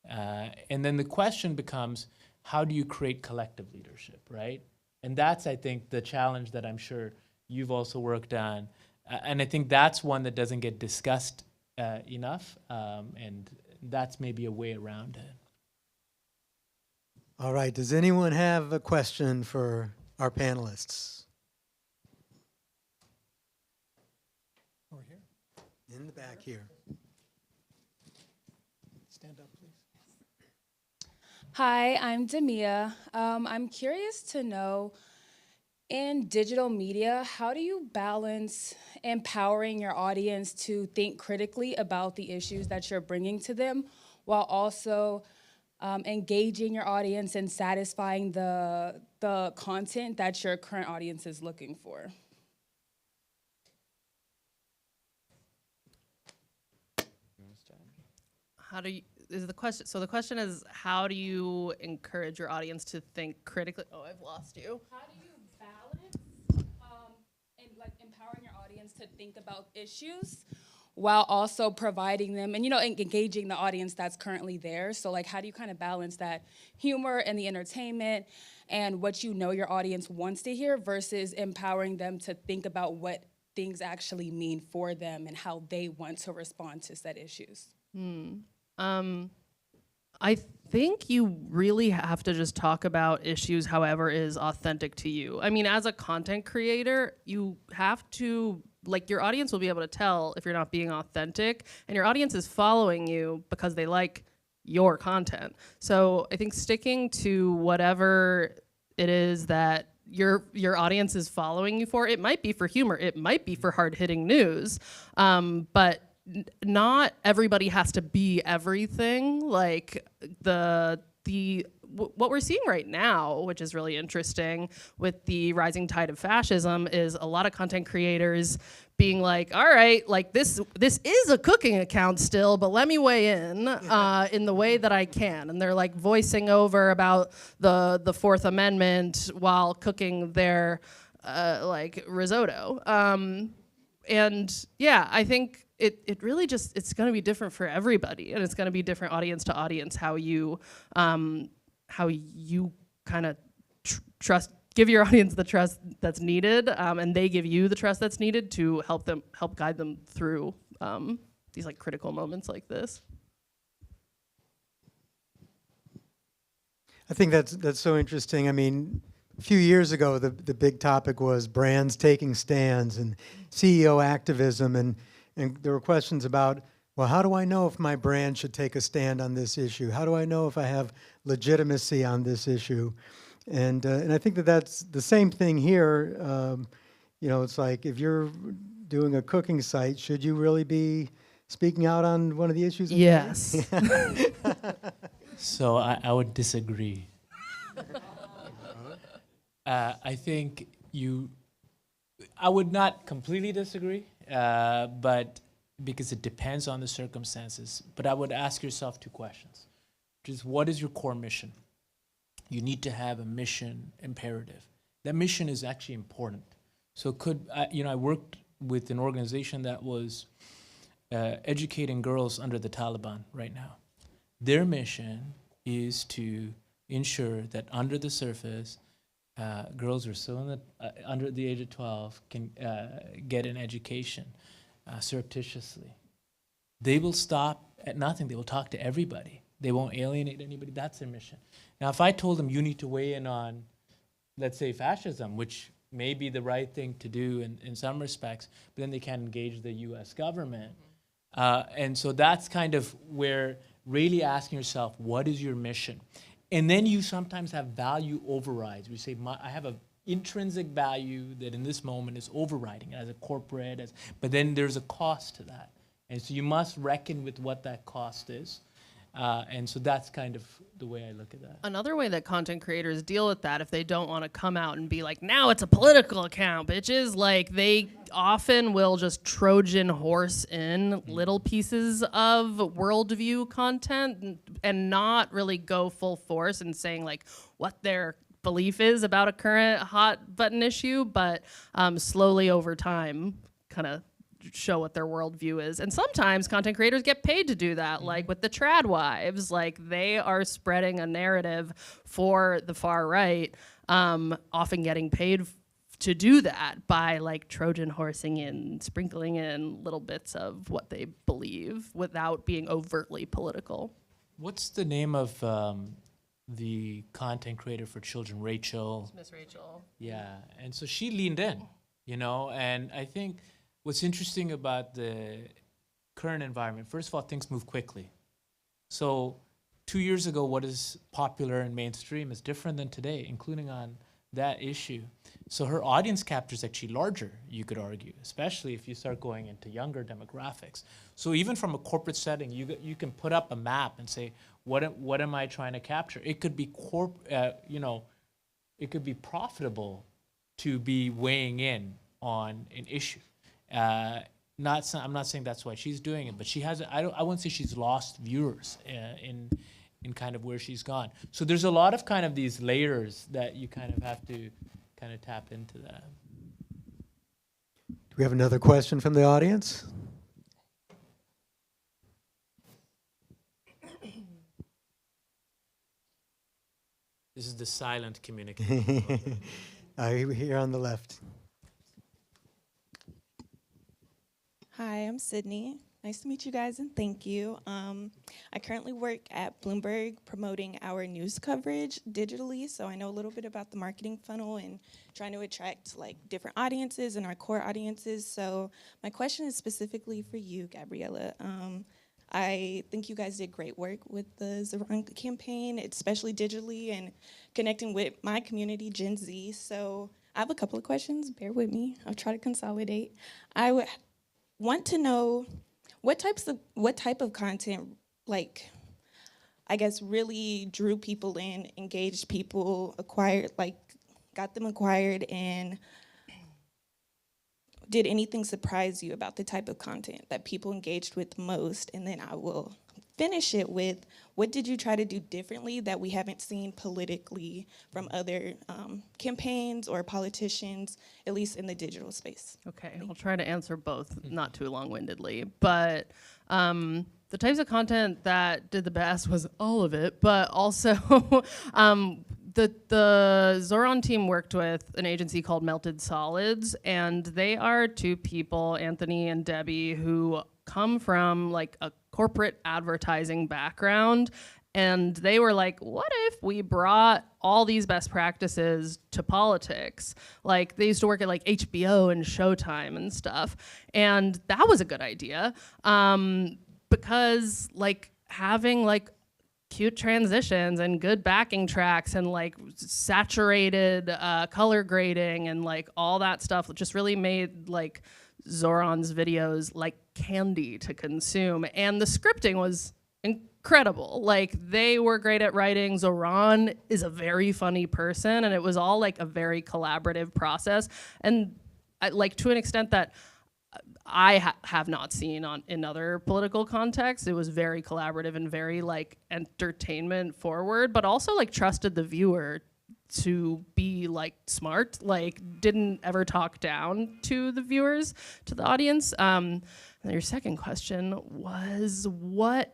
And then the question becomes, how do you create collective leadership, right? And that's, I think, the challenge that I'm sure you've also worked on. And I think that's one that doesn't get discussed enough, and that's maybe a way around it. All right, does anyone have a question for our panelists? Over here? In the back here. Stand up, please. Hi, I'm Demia. I'm curious to know, in digital media, how do you balance empowering your audience to think critically about the issues that you're bringing to them, while also engaging your audience and satisfying the content that your current audience is looking for? The question is, how do you encourage your audience to think critically? Oh, I've lost you. How do you balance empowering your audience to think about issues while also providing them and engaging the audience that's currently there? So like, how do you kind of balance that humor and the entertainment and what your audience wants to hear versus empowering them to think about what things actually mean for them and how they want to respond to said issues? I think you really have to just talk about issues however is authentic to you. I mean, as a content creator, you have to, your audience will be able to tell if you're not being authentic, and your audience is following you because they like your content. So I think sticking to whatever it is that your audience is following you for, it might be for humor, it might be for hard-hitting news, but not everybody has to be everything. Like what we're seeing right now, which is really interesting with the rising tide of fascism, is a lot of content creators being like, all right, like this is a cooking account still, but let me weigh in the way that I can. And they're like voicing over about the Fourth Amendment while cooking their like risotto. And yeah, I think it really just, it's going to be different for everybody, and it's going to be different audience to audience how you kind of give your audience the trust that's needed, and they give you the trust that's needed to help guide them through these like critical moments like this. I think that's so interesting. I mean, a few years ago, the big topic was brands taking stands and CEO activism, and there were questions about, well, how do I know if my brand should take a stand on this issue? How do I know if I have legitimacy on this issue? And I think that's the same thing here. You know, it's like if you're doing a cooking site, should you really be speaking out on one of the issues? Yes. So I would disagree. I think I would not completely disagree, but because it depends on the circumstances. But I would ask yourself two questions, which is, what is your core mission? You need to have a mission imperative. That mission is actually important. So I worked with an organization that was educating girls under the Taliban right now. Their mission is to ensure that under the surface, girls who are still under the age of 12 can get an education surreptitiously. They will stop at nothing. They will talk to everybody. They won't alienate anybody. That's their mission. Now, if I told them you need to weigh in on, let's say, fascism, which may be the right thing to do in some respects, but then they can't engage the U.S. government. And so that's kind of where really asking yourself, what is your mission? And then you sometimes have value overrides. We say, I have an intrinsic value that in this moment is overriding as a corporate, but then there's a cost to that. And so you must reckon with what that cost is. And so that's kind of the way I look at that. Another way that content creators deal with that, if they don't want to come out and be like, now it's a political account, bitches, like they often will just Trojan horse in little pieces of worldview content and not really go full force and saying like what their belief is about a current hot button issue, but slowly over time kind of show what their worldview is. And sometimes content creators get paid to do that, like with the trad wives. Like they are spreading a narrative for the far right, often getting paid to do that by like Trojan horsing in, sprinkling in little bits of what they believe without being overtly political. What's the name of the content creator for children, Rachel? Miss Rachel. Yeah, and so she leaned in, and I think what's interesting about the current environment, first of all, things move quickly. So 2 years ago, what is popular and mainstream is different than today, including on that issue. So her audience capture is actually larger, you could argue, especially if you start going into younger demographics. So even from a corporate setting, you can put up a map and say, what am I trying to capture? It could be it could be profitable to be weighing in on an issue. I'm not saying that's why she's doing it, but she has. I wouldn't say she's lost viewers in kind of where she's gone. So there's a lot of kind of these layers that you kind of have to kind of tap into that. Do we have another question from the audience? This is the silent communicator. Here on the left. Hi, I'm Sydney. Nice to meet you guys, and thank you. I currently work at Bloomberg promoting our news coverage digitally, so I know a little bit about the marketing funnel and trying to attract like different audiences and our core audiences. So my question is specifically for you, Gabriella. I think you guys did great work with the Zarang campaign, especially digitally and connecting with my community, Gen Z. So I have a couple of questions. Bear with me. I'll try to consolidate. I would want to know what type of content, like, I guess, really drew people in, engaged people, got them acquired, and did anything surprise you about the type of content that people engaged with most? And then I will finish it with, what did you try to do differently that we haven't seen politically from other campaigns or politicians, at least in the digital space? Okay, I'll try to answer both, not too long-windedly. But the types of content that did the best was all of it, but also the Zoran team worked with an agency called Melted Solids, and they are two people, Anthony and Debbie, who come from like a corporate advertising background. And they were like, what if we brought all these best practices to politics? Like, they used to work at like HBO and Showtime and stuff. And that was a good idea, because like having like cute transitions and good backing tracks and like saturated color grading and like all that stuff just really made like Zoran's videos like candy to consume. And the scripting was incredible. Like, they were great at writing. Zoran is a very funny person, and it was all like a very collaborative process. And like to an extent that I have not seen in other political contexts. It was very collaborative and very like entertainment forward, but also like trusted the viewer to be like smart, like didn't ever talk down to the viewers, to the audience. And your second question was what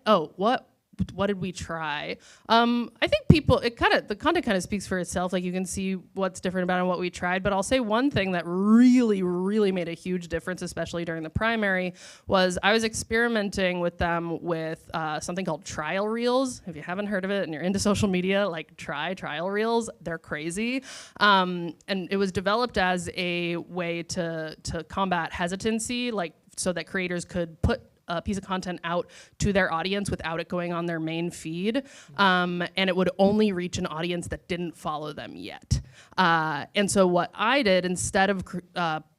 did we try? I think the content kind of speaks for itself. Like, you can see what's different about it and what we tried. But I'll say one thing that really, really made a huge difference, especially during the primary, was I was experimenting with them with something called trial reels. If you haven't heard of it and you're into social media, like, try trial reels. They're crazy. And it was developed as a way to combat hesitancy, like, so that creators could put a piece of content out to their audience without it going on their main feed, and it would only reach an audience that didn't follow them yet. And so what I did, instead of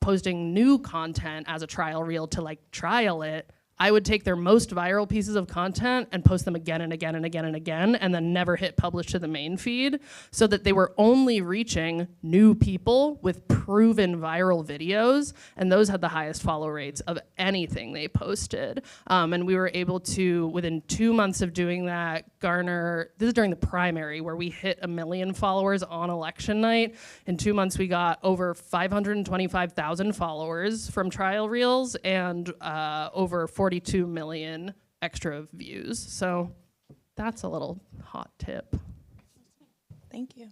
posting new content as a trial reel to like trial it, I would take their most viral pieces of content and post them again and again and again and again, and then never hit publish to the main feed, so that they were only reaching new people with proven viral videos, and those had the highest follow rates of anything they posted. And we were able to, within 2 months of doing that, garner, this is during the primary, where we hit 1 million followers on election night. In 2 months, we got over 525,000 followers from trial reels, and over 42 million extra views. So that's a little hot tip. Thank you.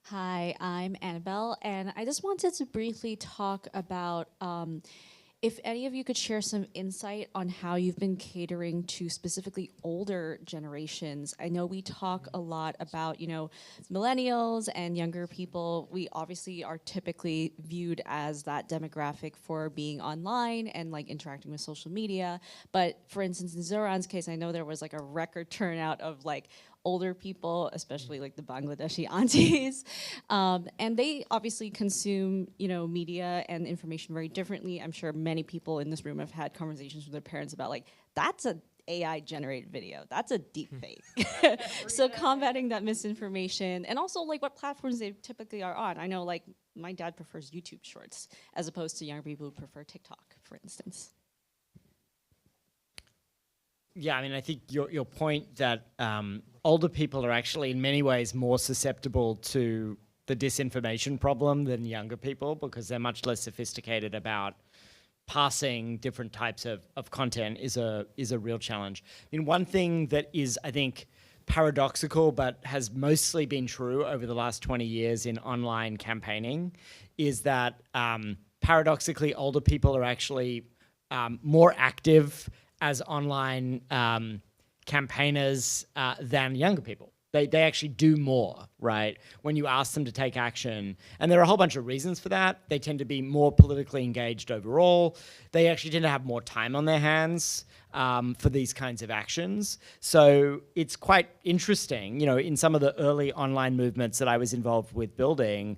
Hi, I'm Annabelle, and I just wanted to briefly talk about if any of you could share some insight on how you've been catering to specifically older generations. I know we talk a lot about, millennials and younger people. We obviously are typically viewed as that demographic for being online and like interacting with social media. But for instance, in Zoran's case, I know there was like a record turnout of like older people, especially like the Bangladeshi aunties, and they obviously consume, media and information very differently. I'm sure many people in this room have had conversations with their parents about like, that's a AI generated video, that's a deep fake. So combating that misinformation, and also like what platforms they typically are on. I know like my dad prefers YouTube Shorts as opposed to younger people who prefer TikTok, for instance. Yeah, I mean, I think your point that older people are actually in many ways more susceptible to the disinformation problem than younger people, because they're much less sophisticated about parsing different types of content is a real challenge. I mean, one thing that is, I think, paradoxical but has mostly been true over the last 20 years in online campaigning is that paradoxically older people are actually more active as online campaigners than younger people. They actually do more, right, when you ask them to take action. And there are a whole bunch of reasons for that. They tend to be more politically engaged overall. They actually tend to have more time on their hands for these kinds of actions. So it's quite interesting, in some of the early online movements that I was involved with building,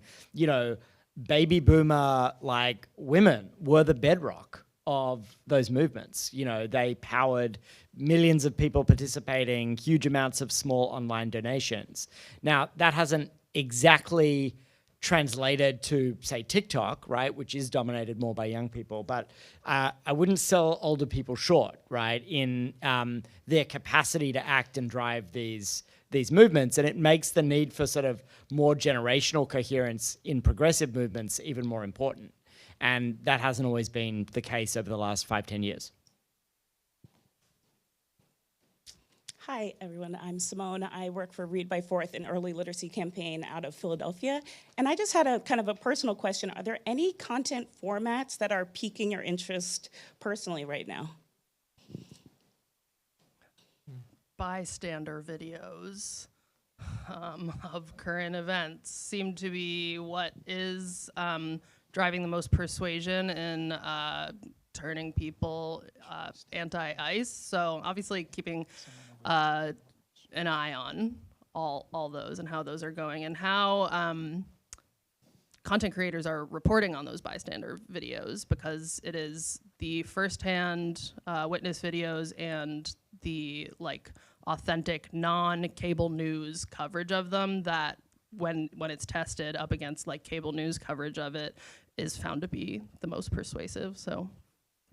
baby boomer like women were the bedrock of those movements. They powered millions of people participating, huge amounts of small online donations. Now, that hasn't exactly translated to, say, TikTok, right, which is dominated more by young people. But I wouldn't sell older people short, right, in their capacity to act and drive these movements. And it makes the need for sort of more generational coherence in progressive movements even more important. And that hasn't always been the case over the last 5-10 years. Hi, everyone. I'm Simone. I work for Read by Fourth, an early literacy campaign out of Philadelphia. And I just had a kind of a personal question. Are there any content formats that are piquing your interest personally right now? Bystander videos of current events seem to be what is driving the most persuasion in turning people anti-ICE. So obviously keeping an eye on all those and how those are going, and how content creators are reporting on those bystander videos, because it is the firsthand witness videos and the authentic non-cable news coverage of them that when it's tested up against cable news coverage of it is found to be the most persuasive. So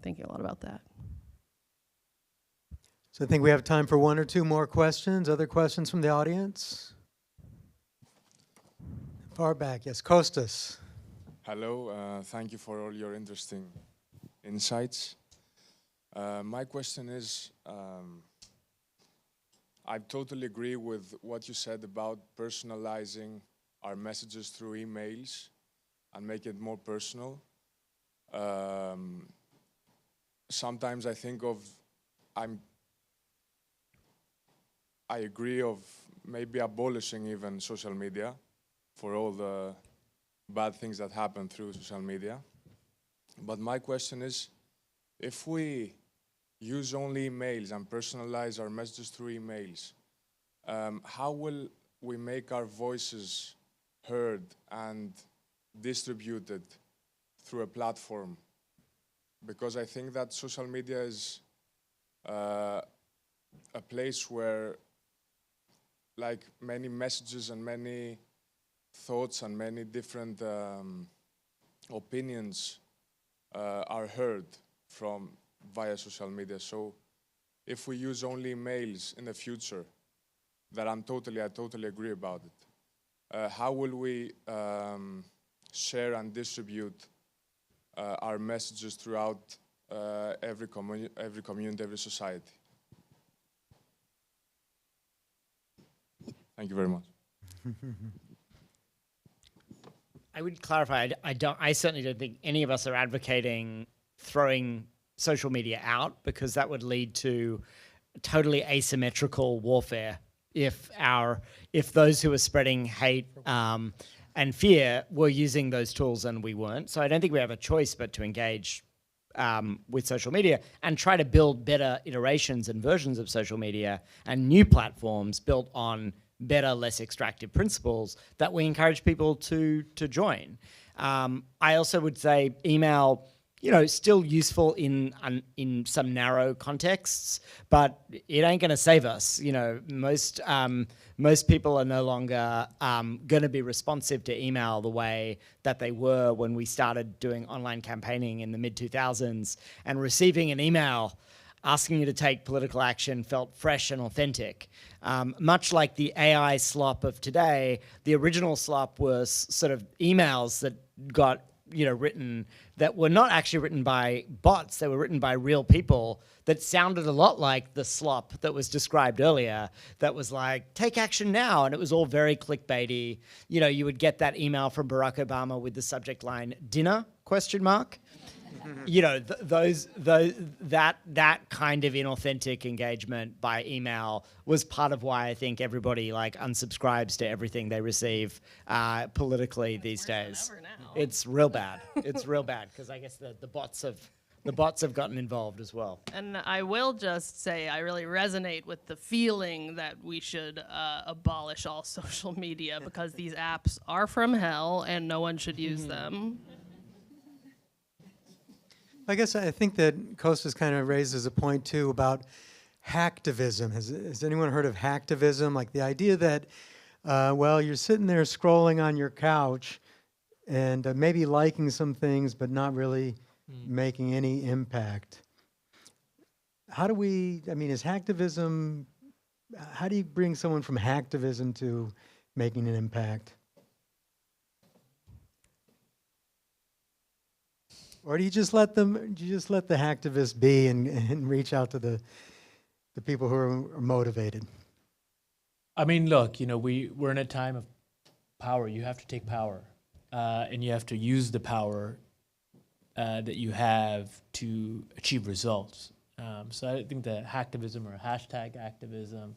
thinking a lot about that. So I think we have time for one or two more questions. Other questions from the audience? Far back, yes, Kostas. Hello, thank you for all your interesting insights. My question is, I totally agree with what you said about personalizing our messages through emails and make it more personal. Sometimes I think I agree of maybe abolishing even social media for all the bad things that happen through social media. But my question is, if we use only emails and personalize our messages through emails, how will we make our voices heard and distributed through a platform? Because I think that social media is a place where many messages and many thoughts and many different opinions are heard from via social media. So if we use only emails in the future, that I totally agree about it. How will we share and distribute our messages throughout every community, every society? Thank you very much. I would clarify, I certainly don't think any of us are advocating throwing social media out, because that would lead to totally asymmetrical warfare if those who are spreading hate and fear were using those tools and we weren't. So I don't think we have a choice but to engage with social media and try to build better iterations and versions of social media and new platforms built on better, less extractive principles that we encourage people to join. I also would say email, still useful in some narrow contexts, but it ain't going to save us. Most people are no longer going to be responsive to email the way that they were when we started doing online campaigning in the mid-2000s, and receiving an email asking you to take political action felt fresh and authentic. Much like the AI slop of today, the original slop was sort of emails that got written that were not actually written by bots. They were written by real people that sounded a lot like the slop that was described earlier, that was like, take action now. And it was all very clickbaity. You would get that email from Barack Obama with the subject line, dinner, ? That kind of inauthentic engagement by email was part of why I think everybody unsubscribes to everything they receive politically these days. It's real bad. It's real bad, because I guess the bots have gotten involved as well. And I will just say I really resonate with the feeling that we should abolish all social media, because these apps are from hell and no one should use them. I guess I think that Kostas kind of raises a point too about hacktivism. Has anyone heard of hacktivism? Like the idea that, you're sitting there scrolling on your couch and maybe liking some things, but not really making any impact. How do we, I mean, is hacktivism, how do you bring someone from hacktivism to making an impact? Or do you just let them, do you just let the hacktivists be and reach out to the people who are motivated? I mean, look, you know, we're in a time of power. You have to take power, and you have to use the power that you have to achieve results. So I think that hacktivism or hashtag activism,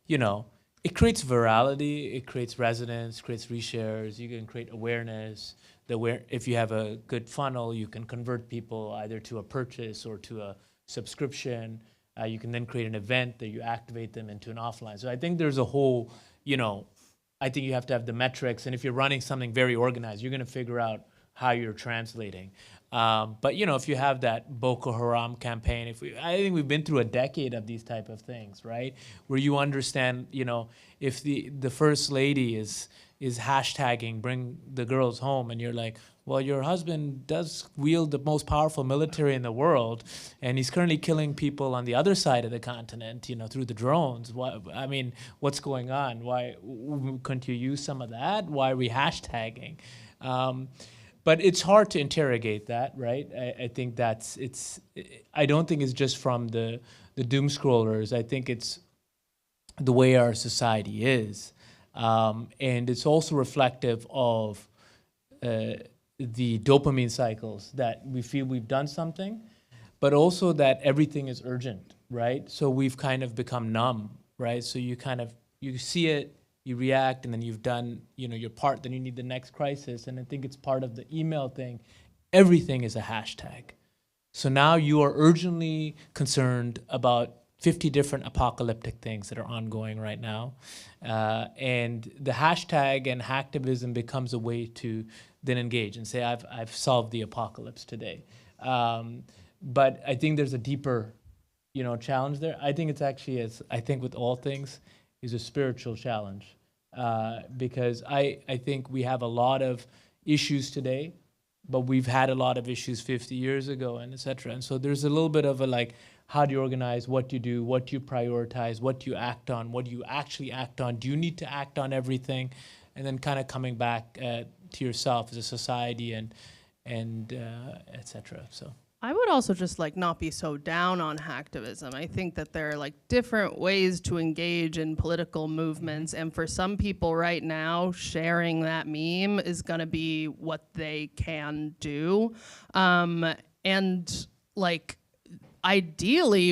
you know, it creates virality, it creates resonance, creates reshares. You can create awareness. If you have a good funnel, you can convert people either to a purchase or to a subscription. You can then create an event that you activate them into an offline. So I think there's a whole, you know, I think you have to have the metrics. And if you're running something very organized, you're going to figure out how you're translating. But, you know, if you have that Boko Haram campaign, I think we've been through a decade of these type of things, right? Where you understand, you know, if the first lady is hashtagging bring the girls home, and you're like, well, your husband does wield the most powerful military in the world, and he's currently killing people on the other side of the continent, you know, through the drones. I mean, what's going on? Why couldn't you use some of that? Why are we hashtagging? But it's hard to interrogate that, right? I think I don't think it's just from the doom scrollers. I think it's the way our society is. And it's also reflective of the dopamine cycles that we feel we've done something, but also that everything is urgent, right? So we've kind of become numb, right? So you see it, you react, and then you've done, you know, your part, then you need the next crisis. And I think it's part of the email thing. Everything is a hashtag. So now you are urgently concerned about 50 different apocalyptic things that are ongoing right now. And the hashtag and hacktivism becomes a way to then engage and say, I've solved the apocalypse today. But I think there's a deeper, you know, challenge there. I think it's actually, I think with all things, is a spiritual challenge. Because I think we have a lot of issues today, but we've had a lot of issues 50 years ago, and et cetera. And so there's a little bit of a like, how do you organize, what you do, what you prioritize, what you act on, what do you actually act on? Do you need to act on everything? And then kind of coming back to yourself as a society and et cetera. So I would also just like not be so down on hacktivism. I think that there are like different ways to engage in political movements, and for some people right now, sharing that meme is going to be what they can do. And like, ideally,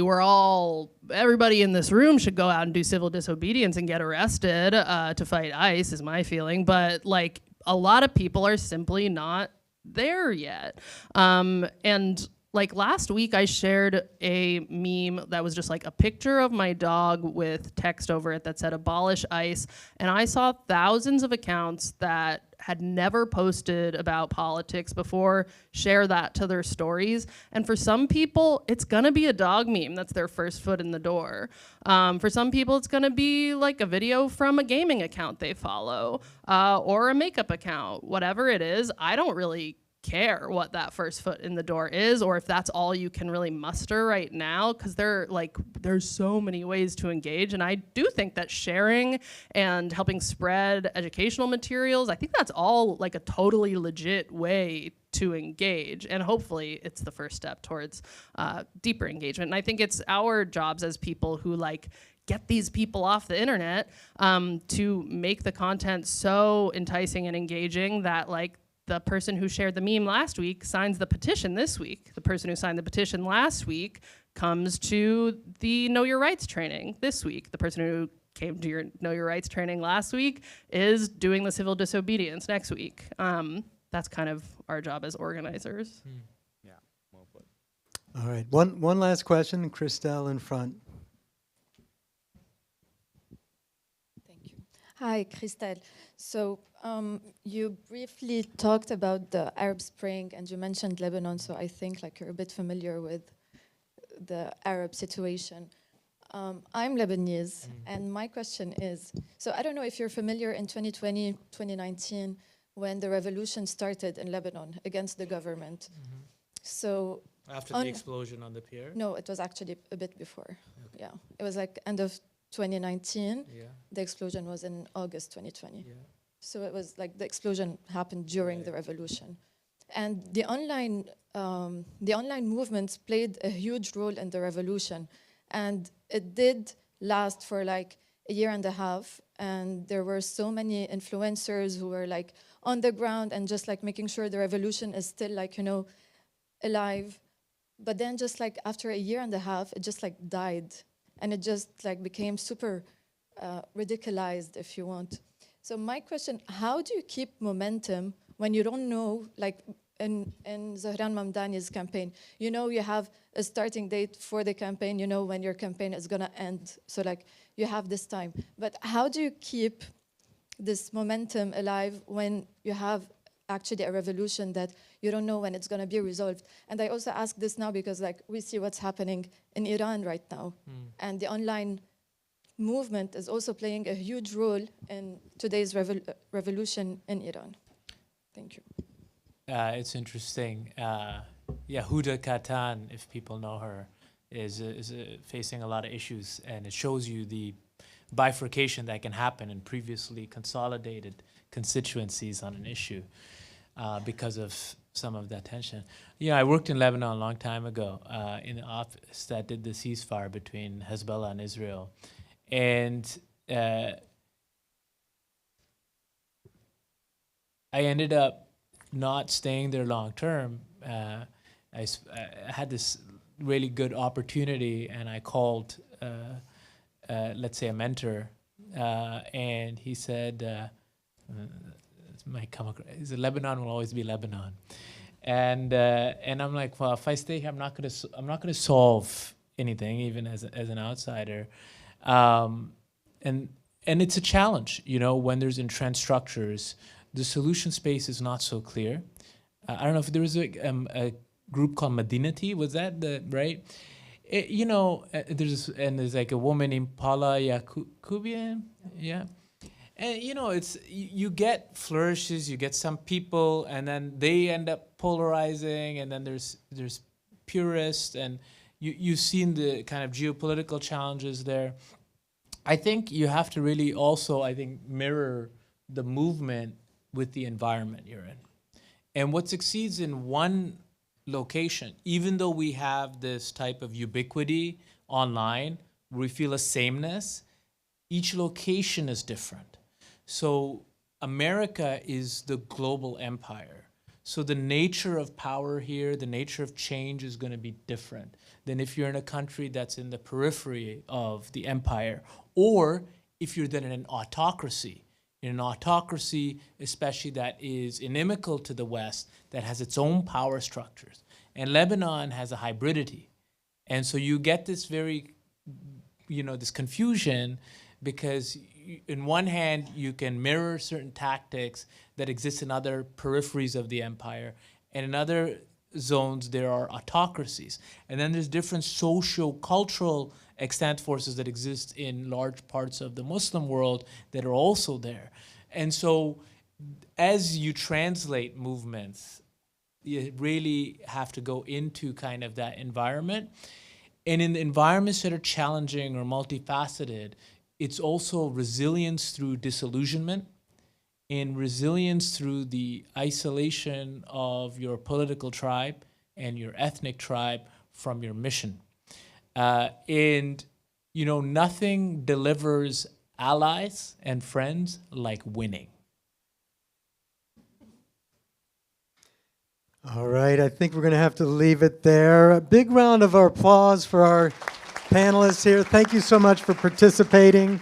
everybody in this room should go out and do civil disobedience and get arrested to fight ICE, is my feeling. But like, a lot of people are simply not there yet. And like last week, I shared a meme that was just like a picture of my dog with text over it that said abolish ICE. And I saw thousands of accounts that had never posted about politics before share that to their stories. And for some people, it's gonna be a dog meme. That's their first foot in the door. For some people, it's gonna be like a video from a gaming account they follow or a makeup account. Whatever it is, I don't really care what that first foot in the door is, or if that's all you can really muster right now, because there's so many ways to engage. And I do think that sharing and helping spread educational materials, I think that's all like a totally legit way to engage, and hopefully it's the first step towards deeper engagement. And I think it's our jobs as people who like get these people off the internet to make the content so enticing and engaging that like the person who shared the meme last week signs the petition this week. The person who signed the petition last week comes to the Know Your Rights training this week. The person who came to your Know Your Rights training last week is doing the civil disobedience next week. That's kind of our job as organizers. Yeah, well put. All right, one last question, Christelle in front. Thank you. Hi, Christelle. So you briefly talked about the Arab Spring and you mentioned Lebanon, so I think like you're a bit familiar with the Arab situation. I'm Lebanese, and my question is, so I don't know if you're familiar in 2020, 2019, when the revolution started in Lebanon against the government. So After the explosion on the pier? no, it was actually a bit before. Yeah, it was like end of 2019. Yeah. The explosion was in August 2020. Yeah. So it was like the explosion happened during the revolution. And the online movements played a huge role in the revolution. And it did last for like a year and a half. And there were so many influencers who were like on the ground and just like making sure the revolution is still like, you know, alive. But then just like after a year and a half, it just like died. And it just like became super ridiculized, if you want. So my question, how do you keep momentum when you don't know, like in Zohran Mamdani's campaign, you know you have a starting date for the campaign, you know when your campaign is gonna end, so like you have this time. But how do you keep this momentum alive when you have actually a revolution that you don't know when it's gonna be resolved? And I also ask this now because like we see what's happening in Iran right now. And the online movement is also playing a huge role in today's revolution in Iran. Thank you. It's interesting. Huda Katan, if people know her, is facing a lot of issues, and it shows you the bifurcation that can happen in previously consolidated constituencies on an issue because of some of that tension. Yeah, I worked in Lebanon a long time ago in the office that did the ceasefire between Hezbollah and Israel. And I ended up not staying there long term. I had this really good opportunity, and I called, let's say, a mentor, and he said, it might come across, he said, Lebanon will always be Lebanon. And I'm like, well, if I stay here, I'm not gonna solve anything, even as an outsider. And it's a challenge, you know, when there's entrenched structures, the solution space is not so clear. I don't know if there was a group called Madinati, was that right? There's like a woman named Paula Yakubian, yeah. And you know, you get flourishes, you get some people, and then they end up polarizing, and then there's purists, and you've seen the kind of geopolitical challenges there. I think you have to really also, mirror the movement with the environment you're in. And what succeeds in one location, even though we have this type of ubiquity online, where we feel a sameness, each location is different. So America is the global empire. So the nature of power here, the nature of change is going to be different than if you're in a country that's in the periphery of the empire, or if you're then in an autocracy. In an autocracy, especially that is inimical to the West, that has its own power structures. And Lebanon has a hybridity. And so you get this very, this confusion, because in one hand, you can mirror certain tactics that exist in other peripheries of the empire, and in other zones, there are autocracies. And then there's different socio-cultural extant forces that exist in large parts of the Muslim world that are also there. And so as you translate movements, you really have to go into kind of that environment. And in the environments that are challenging or multifaceted, it's also resilience through disillusionment and resilience through the isolation of your political tribe and your ethnic tribe from your mission. Nothing delivers allies and friends like winning. All right, I think we're going to have to leave it there. A big round of applause for our panelists here. Thank you so much for participating.